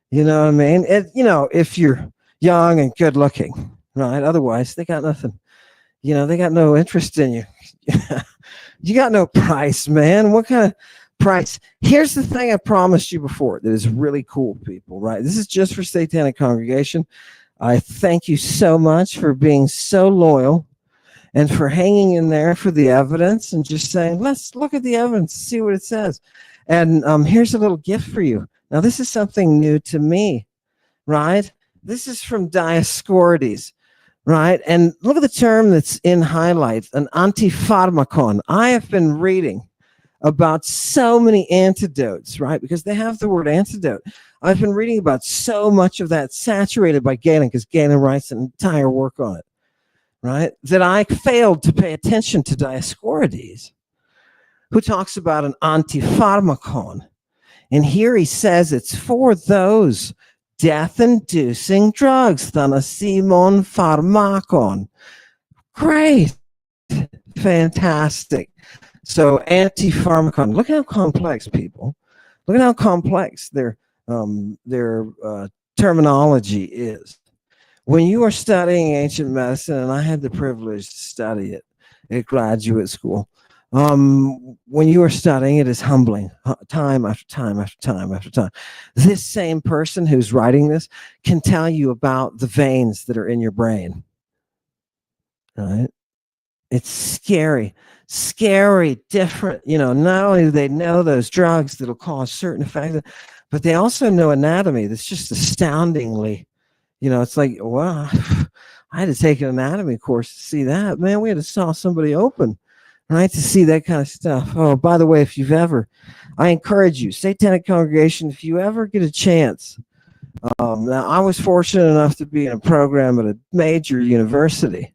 You know what I mean? If you're young and good looking, right? Otherwise, they got nothing. They got no interest in you. You got no price, man. What kind of price? Here's the thing I promised you before that is really cool, people, right? This is just for Satanic Congregation. I thank you so much for being so loyal and for hanging in there for the evidence and just saying, let's look at the evidence, see what it says. And here's a little gift for you. Now, this is something new to me, right? This is from Dioscorides, right? And look at the term that's in highlights, an antipharmakon. I have been reading about so many antidotes, right? Because they have the word antidote. I've been reading about so much of that saturated by Galen, because Galen writes an entire work on it, right? That I failed to pay attention to Dioscorides, who talks about an antipharmakon. And here he says it's for those death-inducing drugs, thanasimon pharmakon. Great. Fantastic. So antipharmakon. Look how complex, people. Look at how complex their terminology is. When you are studying ancient medicine, and I had the privilege to study it at graduate school, when you are studying, it is humbling, time after time after time after time. This same person who's writing this can tell you about the veins that are in your brain. Right? It's scary, different. Not only do they know those drugs that'll cause certain effects, but they also know anatomy that's just astoundingly, it's like, wow, I had to take an anatomy course to see that. Man, we had to saw somebody open, right, to see that kind of stuff. Oh, by the way, I encourage you, Satanic Congregation, if you ever get a chance. Now, I was fortunate enough to be in a program at a major university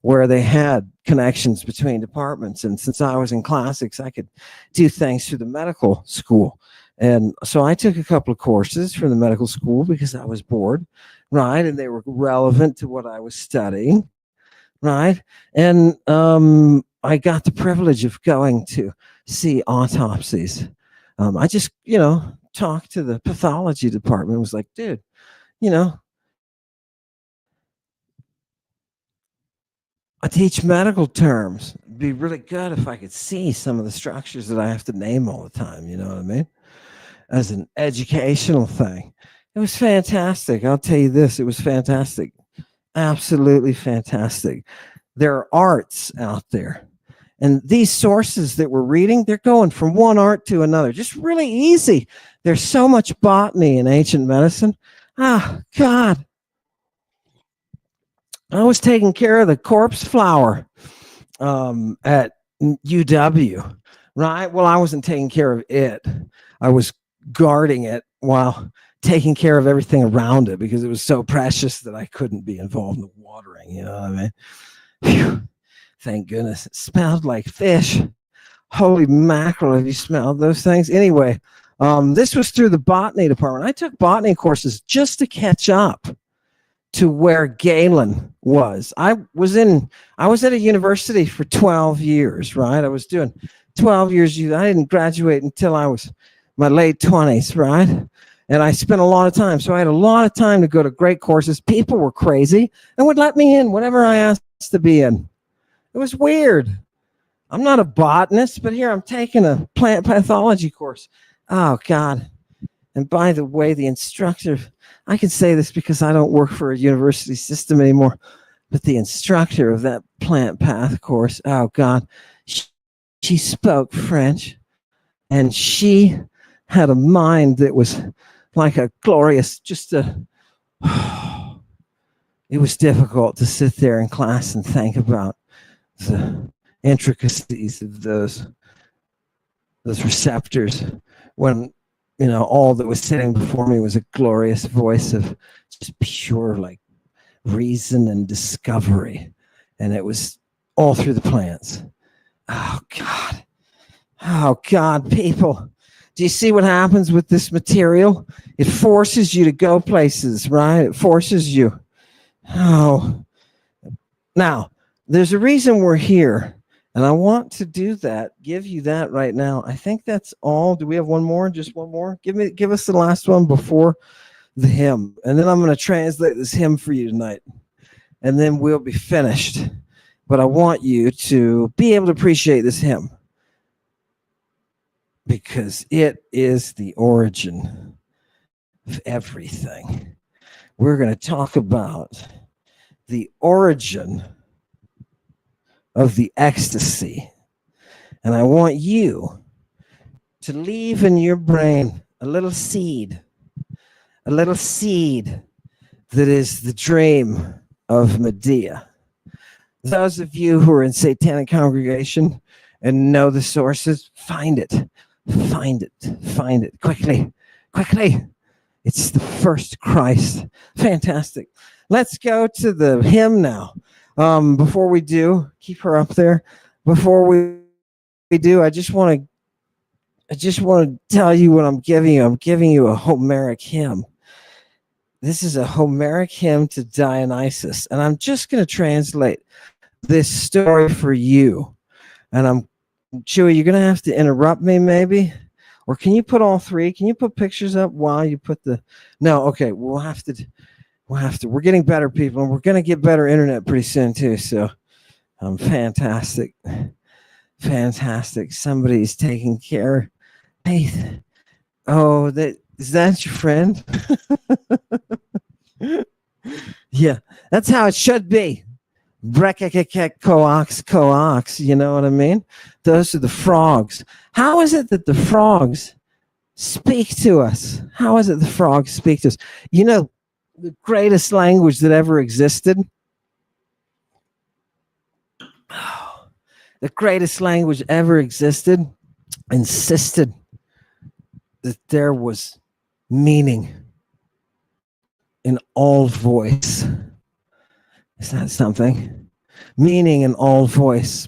where they had connections between departments. And since I was in classics, I could do things through the medical school. And so I took a couple of courses from the medical school because I was bored, right? And they were relevant to what I was studying, right? And I got the privilege of going to see autopsies. I just, talked to the pathology department. Was like, dude, I teach medical terms. It'd be really good if I could see some of the structures that I have to name all the time. You know what I mean? As an educational thing. It was fantastic. I'll tell you this. It was fantastic. Absolutely fantastic. There are arts out there. And these sources that we're reading, they're going from one art to another. Just really easy. There's so much botany in ancient medicine. God. I was taking care of the corpse flower at UW, right? Well, I wasn't taking care of it. I was guarding it while taking care of everything around it because it was so precious that I couldn't be involved in the watering. You know what I mean? Phew. Thank goodness. It smelled like fish. Holy mackerel, have you smelled those things? Anyway, this was through the botany department. I took botany courses just to catch up to where Galen was. I was at a university for 12 years, right? I was doing 12 years. I didn't graduate until I was my late 20s, right? And I spent a lot of time. So I had a lot of time to go to great courses. People were crazy and would let me in whenever I asked to be in. It was weird. I'm not a botanist, but here I'm taking a plant pathology course. Oh, God. And by the way, the instructor, I can say this because I don't work for a university system anymore, but the instructor of that plant path course, oh God, she spoke French and she had a mind that was like a glorious, it was difficult to sit there in class and think about the intricacies of those receptors when all that was sitting before me was a glorious voice of just pure like reason and discovery. And it was all through the plants. Oh God, people. Do you see what happens with this material? It forces you to go places, right? It forces you. Oh, now there's a reason we're here And I want to do that, give you that right now. I think that's all. Do we have one more? Just one more? Give us the last one before the hymn. And then I'm going to translate this hymn for you tonight. And then we'll be finished. But I want you to be able to appreciate this hymn because it is the origin of everything. We're going to talk about the origin of the ecstasy. And I want you to leave in your brain a little seed that is the dream of Medea. Those of you who are in satanic congregation and know the sources, find it quickly. It's the first Christ. Fantastic. Let's go to the hymn now. Before we do, keep her up there. Before we do, I just want to tell you what I'm giving you. I'm giving you a Homeric hymn. This is a Homeric hymn to Dionysus, and I'm just going to translate this story for you. And Chewy, you're going to have to interrupt me maybe, or can you put all three? Can you put pictures up while you put no, okay, we'll have to, we're getting better, people, and we're going to get better internet pretty soon too. So fantastic. Somebody's taking care. Hey, oh, is that your friend? Yeah, that's how it should be. Coax, you know what I mean? Those are the frogs. How is it that the frogs speak to us? How is it the frogs speak to us? You know, the greatest language that ever existed? The greatest language ever existed insisted that there was meaning in all voice. Is that something? Meaning in all voice.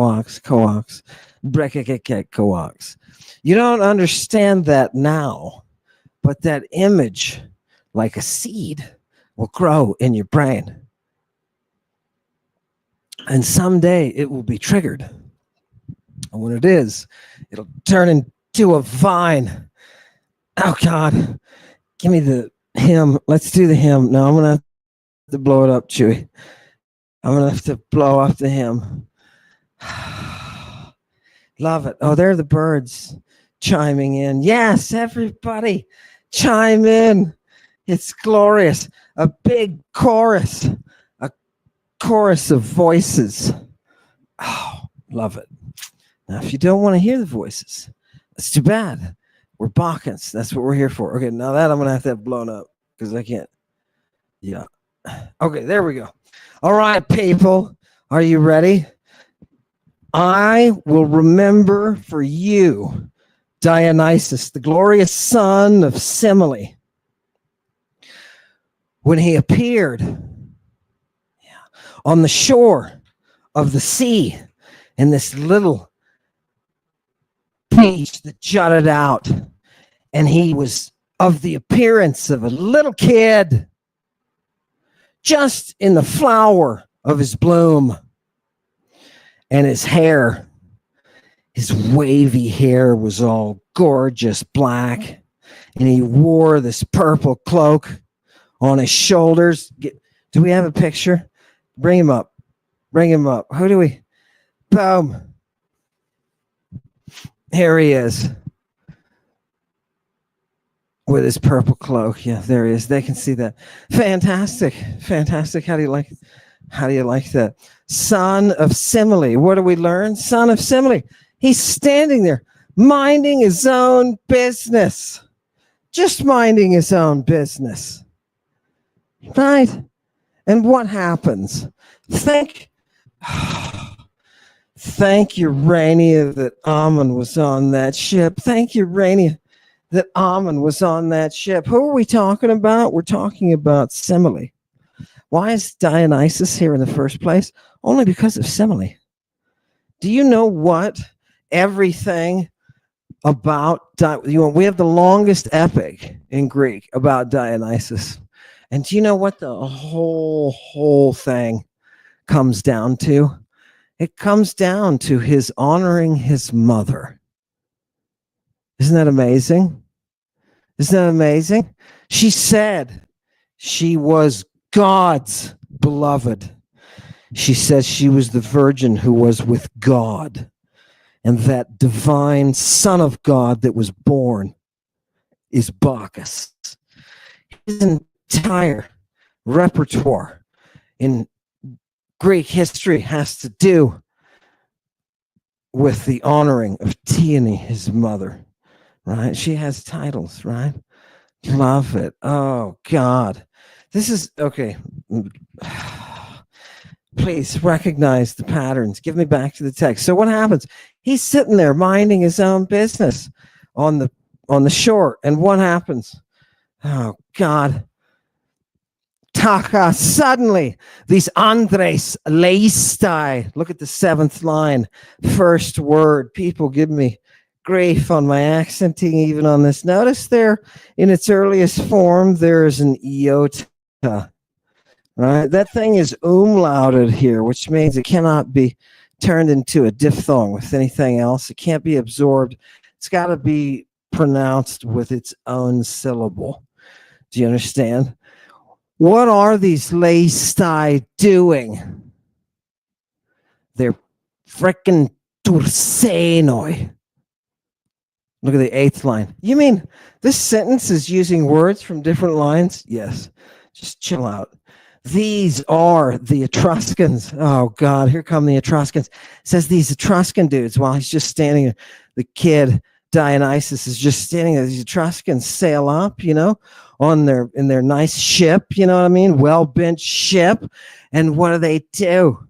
Coax. You don't understand that now, but that image, like a seed, will grow in your brain. And someday it will be triggered. And when it is, it'll turn into a vine. Oh, God. Give me the hymn. Let's do the hymn. No, I'm going to have to blow it up, Chewy. I'm going to have to blow up the hymn. Love it. Oh, there are the birds chiming in. Yes, everybody, chime in. It's glorious. A big chorus. A chorus of voices. Oh, love it. Now, if you don't want to hear the voices, that's too bad. We're bacchants. That's what we're here for. Okay, now that I'm going to have blown up because I can't. Yeah. Okay, there we go. All right, people. Are you ready? I will remember for you Dionysus, the glorious son of Semele, when he appeared on the shore of the sea in this little beach that jutted out, and he was of the appearance of a little kid, just in the flower of his bloom, and his hair, his wavy hair was all gorgeous black, and he wore this purple cloak on his shoulders. Do we have a picture? Bring him up. Who do we? Boom. Here he is with his purple cloak. Yeah, there he is. They can see that. Fantastic. How do you like that? Son of Semele. What do we learn? Son of Semele. He's standing there minding his own business. Just minding his own business. Right? And what happens? Thank Urania that Ammon was on that ship. Thank Urania that Ammon was on that ship. Who are we talking about? We're talking about Semele. Why is Dionysus here in the first place? Only because of Semele. Do you know what everything about we have the longest epic in Greek about Dionysus. And do you know what the whole thing comes down to? It comes down to his honoring his mother. Isn't that amazing? Isn't that amazing? She said she was God's beloved. She says she was the virgin who was with God, and that divine Son of God that was born is Bacchus. His entire repertoire in Greek history has to do with the honoring of Tione, his mother, right? She has titles, right? Love it. Oh, God. This is okay. Please recognize the patterns. Give me back to the text. So what happens? He's sitting there minding his own business on the shore. And what happens? Oh, God. Taka, suddenly, these Andres leistai. Look at the 7th line. First word. People give me grief on my accenting, even on this. Notice there, in its earliest form, there is an iota. Right? That thing is umlauted here, which means it cannot be turned into a diphthong with anything else. It can't be absorbed. It's got to be pronounced with its own syllable. Do you understand? What are these leistai doing? They're frickin' tursenoi. Look at the 8th line. You mean this sentence is using words from different lines? Yes. Just chill out. These are the Etruscans. Oh, God, here come the Etruscans. It says these Etruscan dudes while he's just standing there. The kid, Dionysus, is just standing there. These Etruscans sail up, in their nice ship, you know what I mean? Well-bent ship. And what do?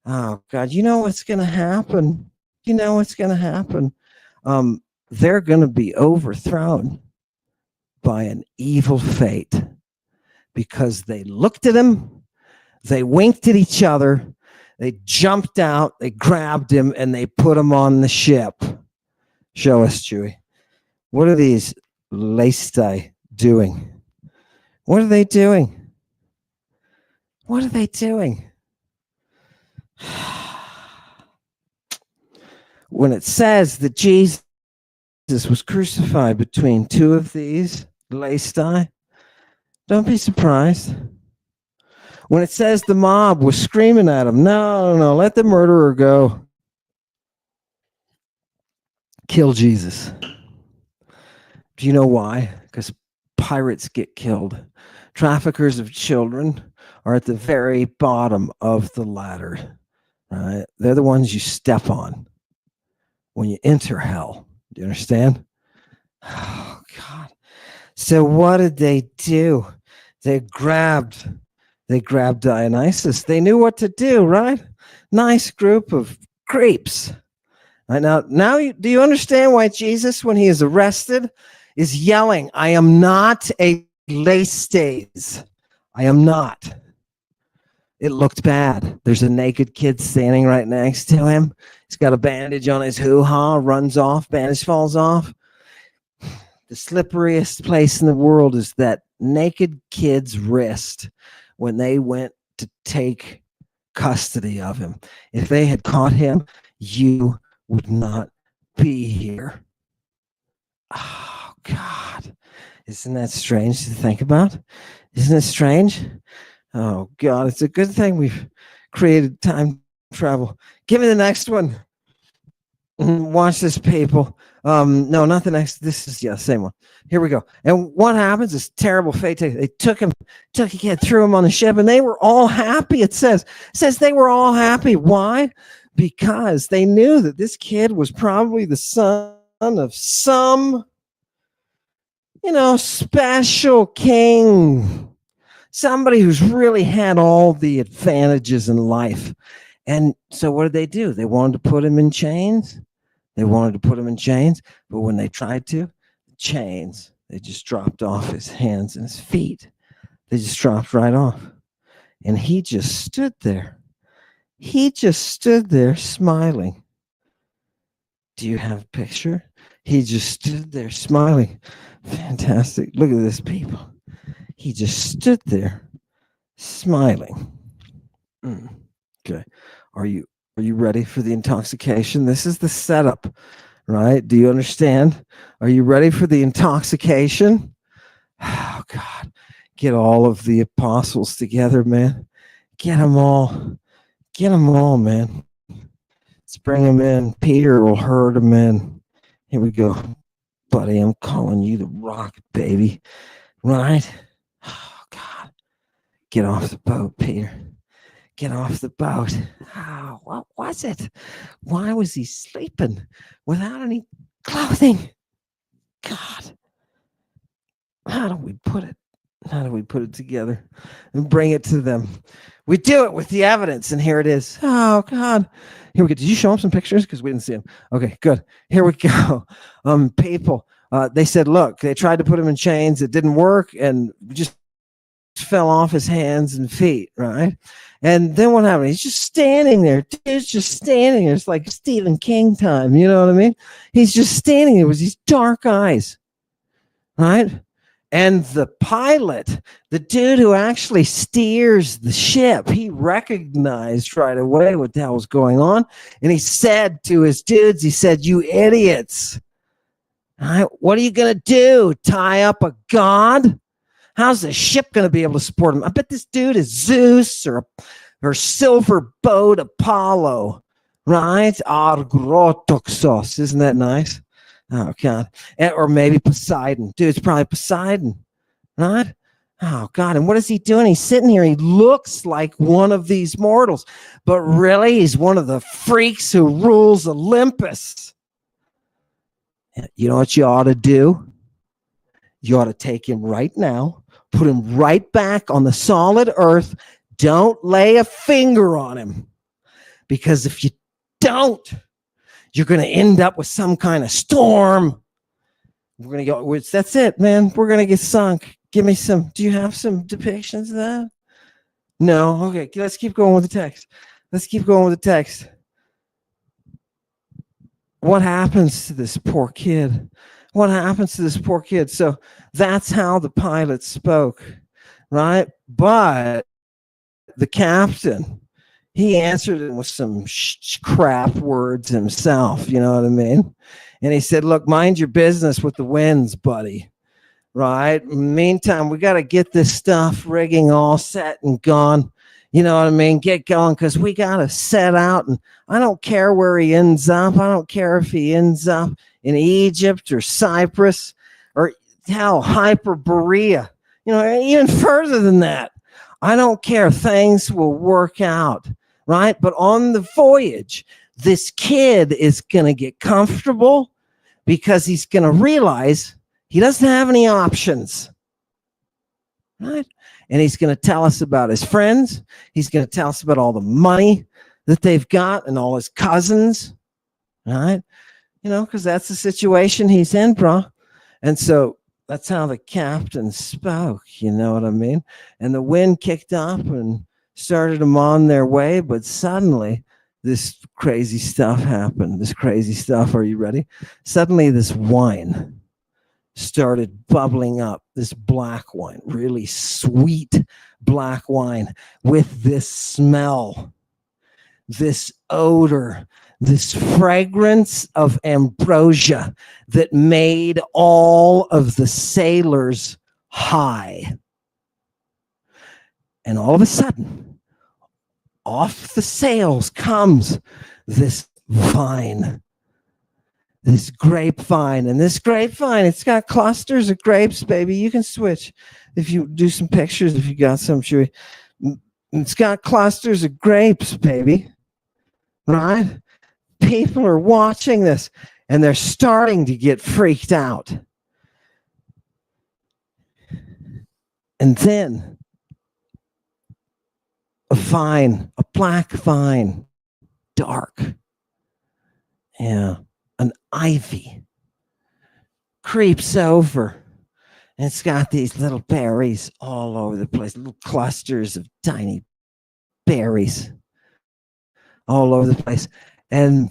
Oh, God, you know what's going to happen? You know what's going to happen? They're going to be overthrown by an evil fate. Because they looked at him, they winked at each other, they jumped out, they grabbed him, and they put him on the ship. Show us, Chewy. What are these leistai doing? What are they doing? What are they doing? When it says that Jesus was crucified between two of these leistai, don't be surprised. When it says the mob was screaming at him, no, let the murderer go. Kill Jesus. Do you know why? Because pirates get killed. Traffickers of children are at the very bottom of the ladder. Right? They're the ones you step on when you enter hell. Do you understand? Oh, God. So what did they do? They grabbed Dionysus. They knew what to do, right? Nice group of creeps. Right now, do you understand why Jesus, when he is arrested, is yelling, I am not a leistes. I am not. It looked bad. There's a naked kid standing right next to him. He's got a bandage on his hoo-ha, runs off, bandage falls off. The slipperiest place in the world is that naked kid's wrist when they went to take custody of him. If they had caught him, you would not be here. Oh, God. Isn't that strange to think about? Isn't it strange? Oh, God. It's a good thing we've created time travel. Give me the next one. Watch this, people. No, not the next. This is, same one. Here we go. And what happens is terrible fate. They took a kid, threw him on the ship, and they were all happy. It says they were all happy. Why? Because they knew that this kid was probably the son of some, special king, somebody who's really had all the advantages in life. And so what did they do? They wanted to put him in chains. But when they tried to, they just dropped off his hands and his feet. They just dropped right off. And he just stood there. Smiling. Do you have a picture? He just stood there smiling. Fantastic. Look at this, people. He just stood there smiling. Okay. Are you Are you ready for the intoxication? This is the setup, right? Do you understand? Are you ready for the intoxication? Oh, God. Get all of the apostles together, man. Get them all. Get them all, man. Let's bring them in. Peter will herd them in. Here we go. Buddy, I'm calling you the rock, baby. Right? Oh, God. Get off the boat, Peter. Get off the boat. Oh, what was it? Why was he sleeping without any clothing? God. How do we put it? How do we put it together and bring it to them? We do it with the evidence, and here it is. Oh, God. Here we go. Did you show them some pictures? Because we didn't see them. Okay, good. Here we go. People, they said, look, they tried to put him in chains. It didn't work, and just fell off his hands and feet, right? And then what happened? He's just standing there. Dude's just standing there. It's like Stephen King time. You know what I mean? He's just standing there with these dark eyes, right? And the pilot, the dude who actually steers the ship, he recognized right away what the hell was going on. And he said to his dudes, he said, you idiots, right? What are you going to do? Tie up a god? How's the ship going to be able to support him? I bet this dude is Zeus or silver boat Apollo, right? Argrotoxos. Isn't that nice? Oh, God. Or maybe Poseidon. Dude, it's probably Poseidon, right? Oh, God. And what is he doing? He's sitting here. He looks like one of these mortals, but really he's one of the freaks who rules Olympus. You know what you ought to do? You ought to take him right now, put him right back on the solid earth. Don't lay a finger on him, because if you don't, you're going to end up with some kind of storm. We're going to go, that's it, man. We're going to get sunk. Give me some. Do you have some depictions of that? No? Okay, let's keep going with the text. Let's keep going with the text. What happens to this poor kid? What happens to this poor kid? So that's how the pilot spoke, right? But the captain, he answered it with some crap words himself, you know what I mean? And he said, look, mind your business with the winds, buddy, right? Meantime, we got to get this stuff rigging all set and gone, you know what I mean? Get going, because we got to set out, and I don't care where he ends up. I don't care if he ends up in Egypt or Cyprus or hell, Hyperborea, you know, even further than that. I don't care. Things will work out. Right? But on the voyage, this kid is going to get comfortable because he's going to realize he doesn't have any options. Right? And he's going to tell us about his friends. He's going to tell us about all the money that they've got and all his cousins. Right? You know, because that's the situation he's in, bro. And so that's how the captain spoke. You know what I mean? And the wind kicked up and started them on their way, but suddenly this crazy stuff happened. This crazy stuff. Are you ready? Suddenly this wine started bubbling up, this black wine, really sweet black wine with this smell, this odor, this fragrance of ambrosia that made all of the sailors high. And all of a sudden, off the sails comes this vine, this grapevine. And this grapevine, it's got clusters of grapes, baby. You can switch if you do some pictures, if you got some. Sure. It's got clusters of grapes, baby. Right? People are watching this, and they're starting to get freaked out. And then a vine, a black vine, dark. Yeah, an ivy creeps over, and it's got these little berries all over the place, little clusters of tiny berries all over the place. And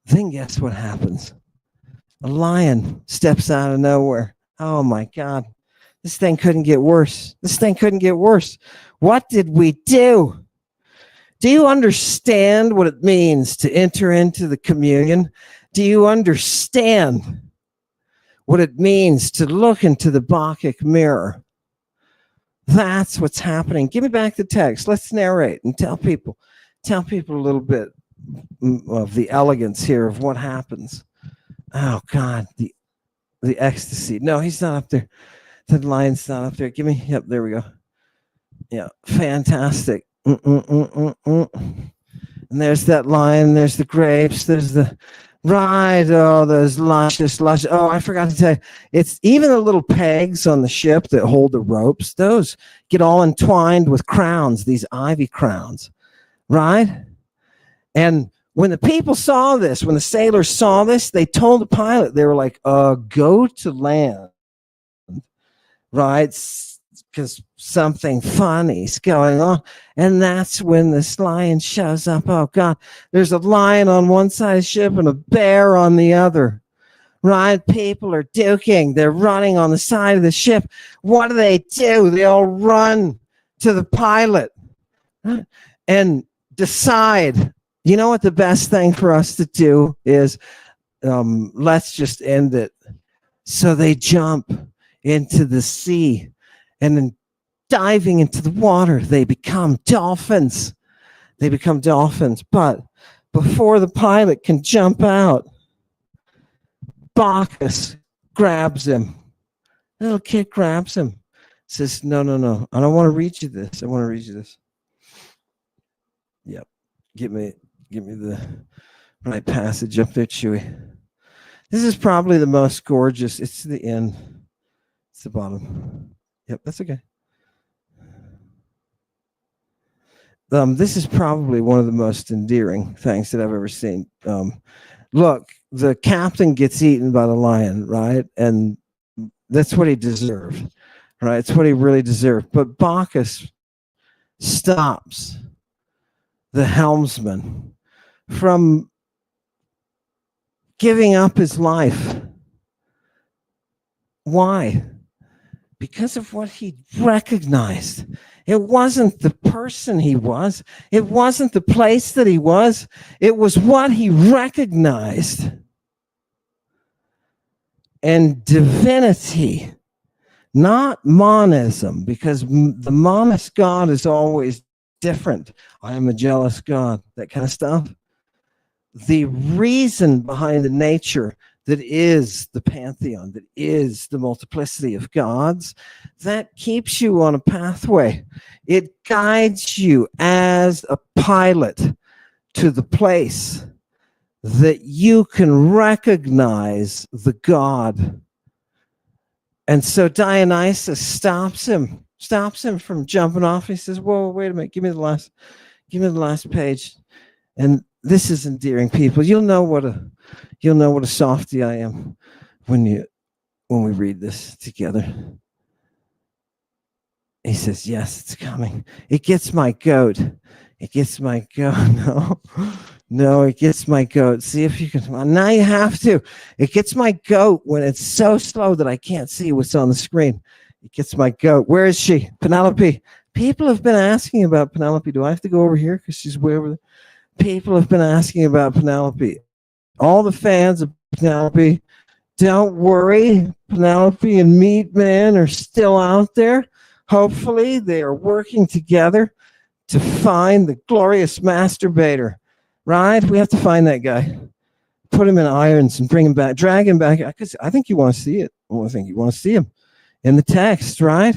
then guess what happens? A lion steps out of nowhere. Oh my God. This thing couldn't get worse. This thing couldn't get worse. What did we do? Do you understand what it means to enter into the communion? Do you understand what it means to look into the Bacchic mirror? That's what's happening. Give me back the text. Let's narrate and tell people a little bit of the elegance here of what happens. Oh God, the ecstasy. No, he's not up there. The lion's not up there. Give me, yep, there we go. Yeah, fantastic. And there's that lion, there's the grapes, there's the right. Oh, those luscious. Oh, I forgot to tell you, it's even the little pegs on the ship that hold the ropes, those get all entwined with crowns, these ivy crowns, right? And when the people saw this, when the sailors saw this, they told the pilot, they were like, go to land, right? Because something funny's going on. And that's when this lion shows up. Oh God, there's a lion on one side of the ship and a bear on the other, right? People are duking. They're running on the side of the ship. What do? They all run to the pilot and decide, you know what the best thing for us to do is, let's just end it. So they jump into the sea, and then diving into the water, they become dolphins. But before the pilot can jump out, Bacchus grabs him. The little kid grabs him, says, no, I don't want to read you this. I want to read you this. Yep. Give me the right passage up there, Chewy. This is probably the most gorgeous. It's the end. It's the bottom. Yep, that's okay. This is probably one of the most endearing things that I've ever seen. Look, the captain gets eaten by the lion, right? And that's what he deserved, right? It's what he really deserved. But Bacchus stops the helmsman from giving up his life. Why? Because of what he recognized. It wasn't the person he was. It wasn't the place that he was. It was what he recognized. And divinity, not monism, because the monist God is always different. I am a jealous God, that kind of stuff. The reason behind the nature that is the pantheon, that is the multiplicity of gods, that keeps you on a pathway. It guides you as a pilot to the place that you can recognize the God. And so Dionysus stops him from jumping off. He says, whoa, wait a minute, give me the last page. And this is endearing, people. You'll know what a softie I am when we read this together. He says, yes, it's coming. It gets my goat. No, it gets my goat. See if you can. Now you have to. It gets my goat when it's so slow that I can't see what's on the screen. It gets my goat. Where is she? Penelope. People have been asking about Penelope. Do I have to go over here because she's way over there? People have been asking about Penelope. All the fans of Penelope, don't worry. Penelope and Meat Man are still out there. Hopefully, they are working together to find the glorious masturbator. Right? We have to find that guy. Put him in irons and bring him back. Drag him back. Because I think you want to see it. I think you want to see him in the text, right?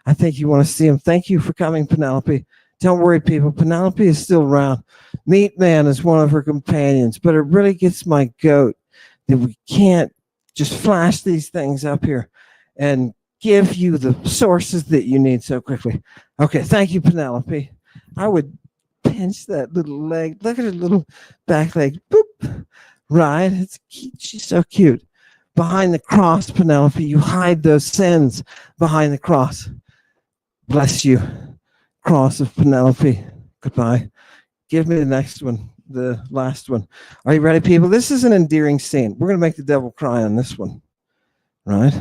I think you want to see him. Thank you for coming, Penelope. Don't worry, people. Penelope is still around. Meat Man is one of her companions, but it really gets my goat that we can't just flash these things up here and give you the sources that you need so quickly. Okay, thank you, Penelope. I would pinch that little leg. Look at her little back leg. Boop. Right? It's cute. She's so cute. Behind the cross, Penelope, you hide those sins behind the cross. Bless you. Cross of Penelope. Goodbye. Give me the next one, the last one. Are you ready, people? This is an endearing scene. We're going to make the devil cry on this one, right?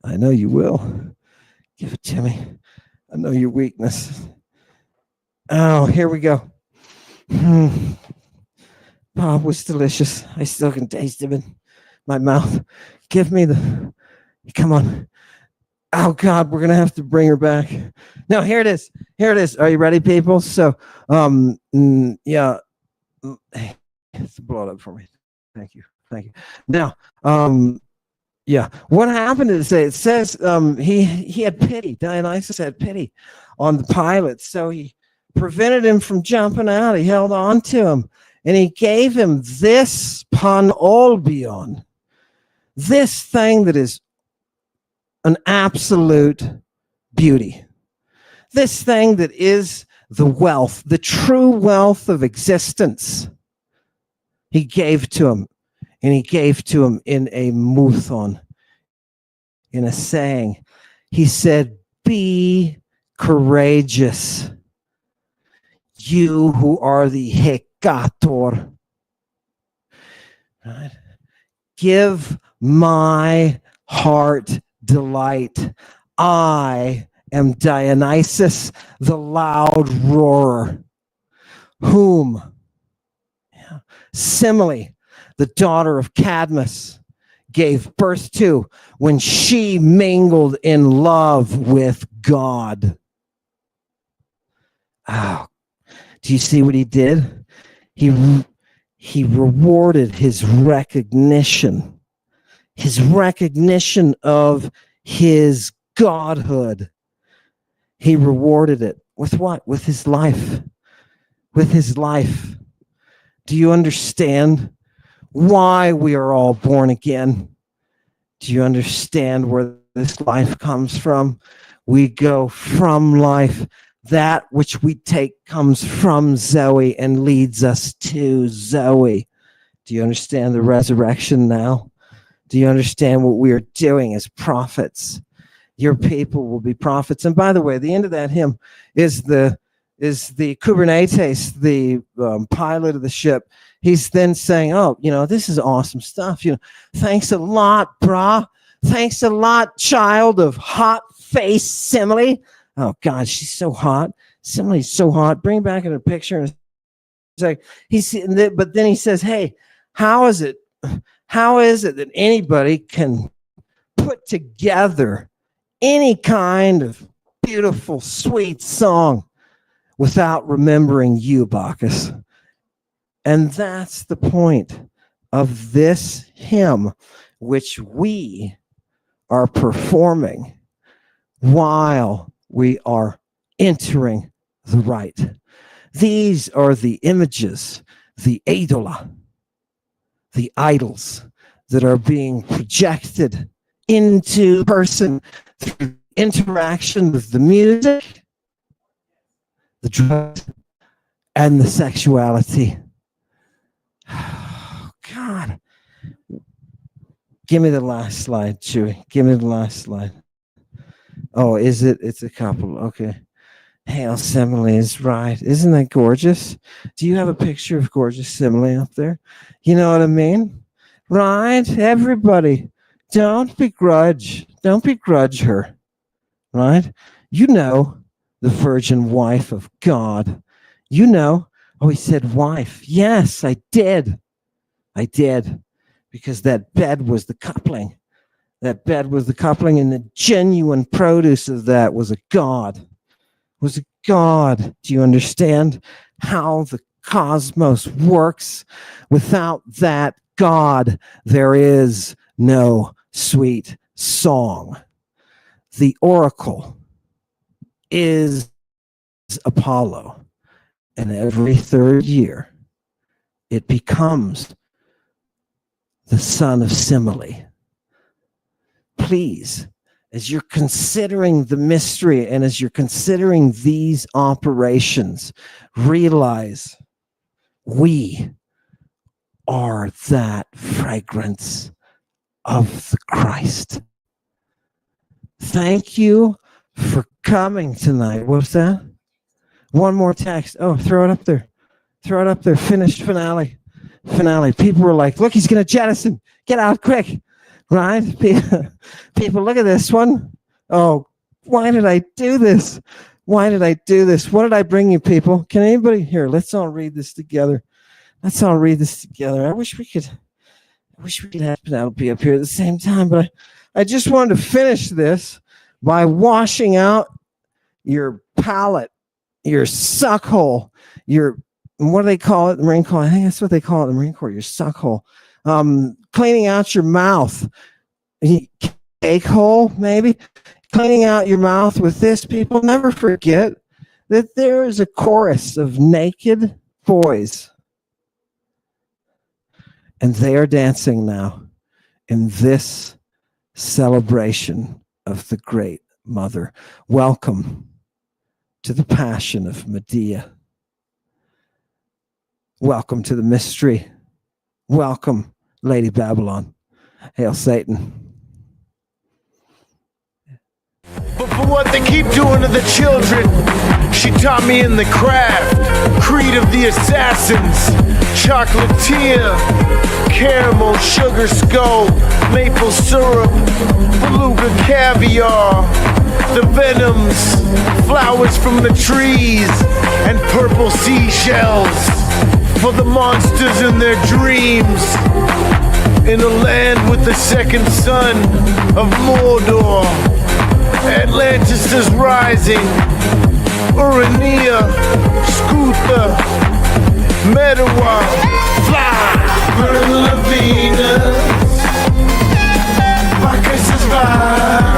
I know you will. Give it to me. I know your weakness. Oh, here we go. Bob was delicious. I still can taste him in my mouth. Give me the. Come on. Oh God, we're gonna have to bring her back. No, here it is. Here it is. Are you ready, people? So, yeah. Hey, blow it up for me. Thank you. Thank you. Now, yeah. What happened is it says he had pity. Dionysus had pity on the pilot, so he prevented him from jumping out. He held on to him, and he gave him this panolbion, this thing that is an absolute beauty, this thing that is the wealth, the true wealth of existence. He gave to him, and he gave to him in a muthon, in a saying. He said, be courageous, you who are the Hecator. Right? Give my heart delight. I am Dionysus, the loud roarer, whom Semele, the daughter of Cadmus, gave birth to when she mingled in love with God. Oh, do you see what he did? He rewarded his recognition of his godhood. He rewarded it with what? With his life. With his life. Do you understand why we are all born again? Do you understand where this life comes from? We go from life. That which we take comes from Zoe and leads us to Zoe. Do you understand the resurrection now? Do you understand what we are doing as prophets? Your people will be prophets. And by the way, the end of that hymn is the Kubernetes, the pilot of the ship. He's then saying, oh, this is awesome stuff. Thanks a lot, brah. Thanks a lot, child of hot face Semele. Oh God, she's so hot. Semele's so hot. Bring back in a picture. And it's like but then he says, hey, how is it that anybody can put together any kind of beautiful, sweet song without remembering you, Bacchus? And that's the point of this hymn, which we are performing while we are entering the rite. These are the images, the idola, the idols that are being projected into the person through interaction with the music, the drugs, and the sexuality. Oh, God. Give me the last slide, Chewy. Give me the last slide. Oh, is it? It's a couple. Okay. Hail Semele is right. Isn't that gorgeous? Do you have a picture of gorgeous Semele up there? You know what I mean? Right? Everybody, don't begrudge her. Right? The virgin wife of God. Oh, he said wife. Yes, I did. Because that bed was the coupling. And the genuine produce of that was a God. Do you understand how the cosmos works? Without that God, there is no sweet song. The oracle is Apollo, and every third year it becomes the son of Semele. Please, as you're considering the mystery and as you're considering these operations, realize we are that fragrance of the Christ. Thank you for coming tonight. What's that? One more text. Oh, throw it up there. Finished finale. People were like, look, he's going to jettison. Get out quick. Right? People, look at this one. Oh, why did I do this? Why did I do this? What did I bring you, people? Can anybody here? Let's all read this together. Let's all read this together. I wish we could have Penelope up here at the same time, but I just wanted to finish this by washing out your palate, your suck hole, your, what do they call it in the Marine Corps? I think that's what they call it in the Marine Corps, your suck hole. Cleaning out your mouth, cake hole, maybe. Cleaning out your mouth with this, people. Never forget that there is a chorus of naked boys, and they are dancing now in this celebration of the Great Mother. Welcome to the Passion of Medea. Welcome to the mystery. Welcome, Lady Babylon. Hail Satan. But for what they keep doing to the children, she taught me in the craft. Creed of the assassins, chocolatier, caramel, sugar skull, maple syrup, beluga caviar, the venoms, flowers from the trees, and purple seashells for the monsters in their dreams. In a land with the second son of Mordor, Atlantis is rising. Urania, Scutha, Medawa, fly. Burn the Venus, Bacchus is fire.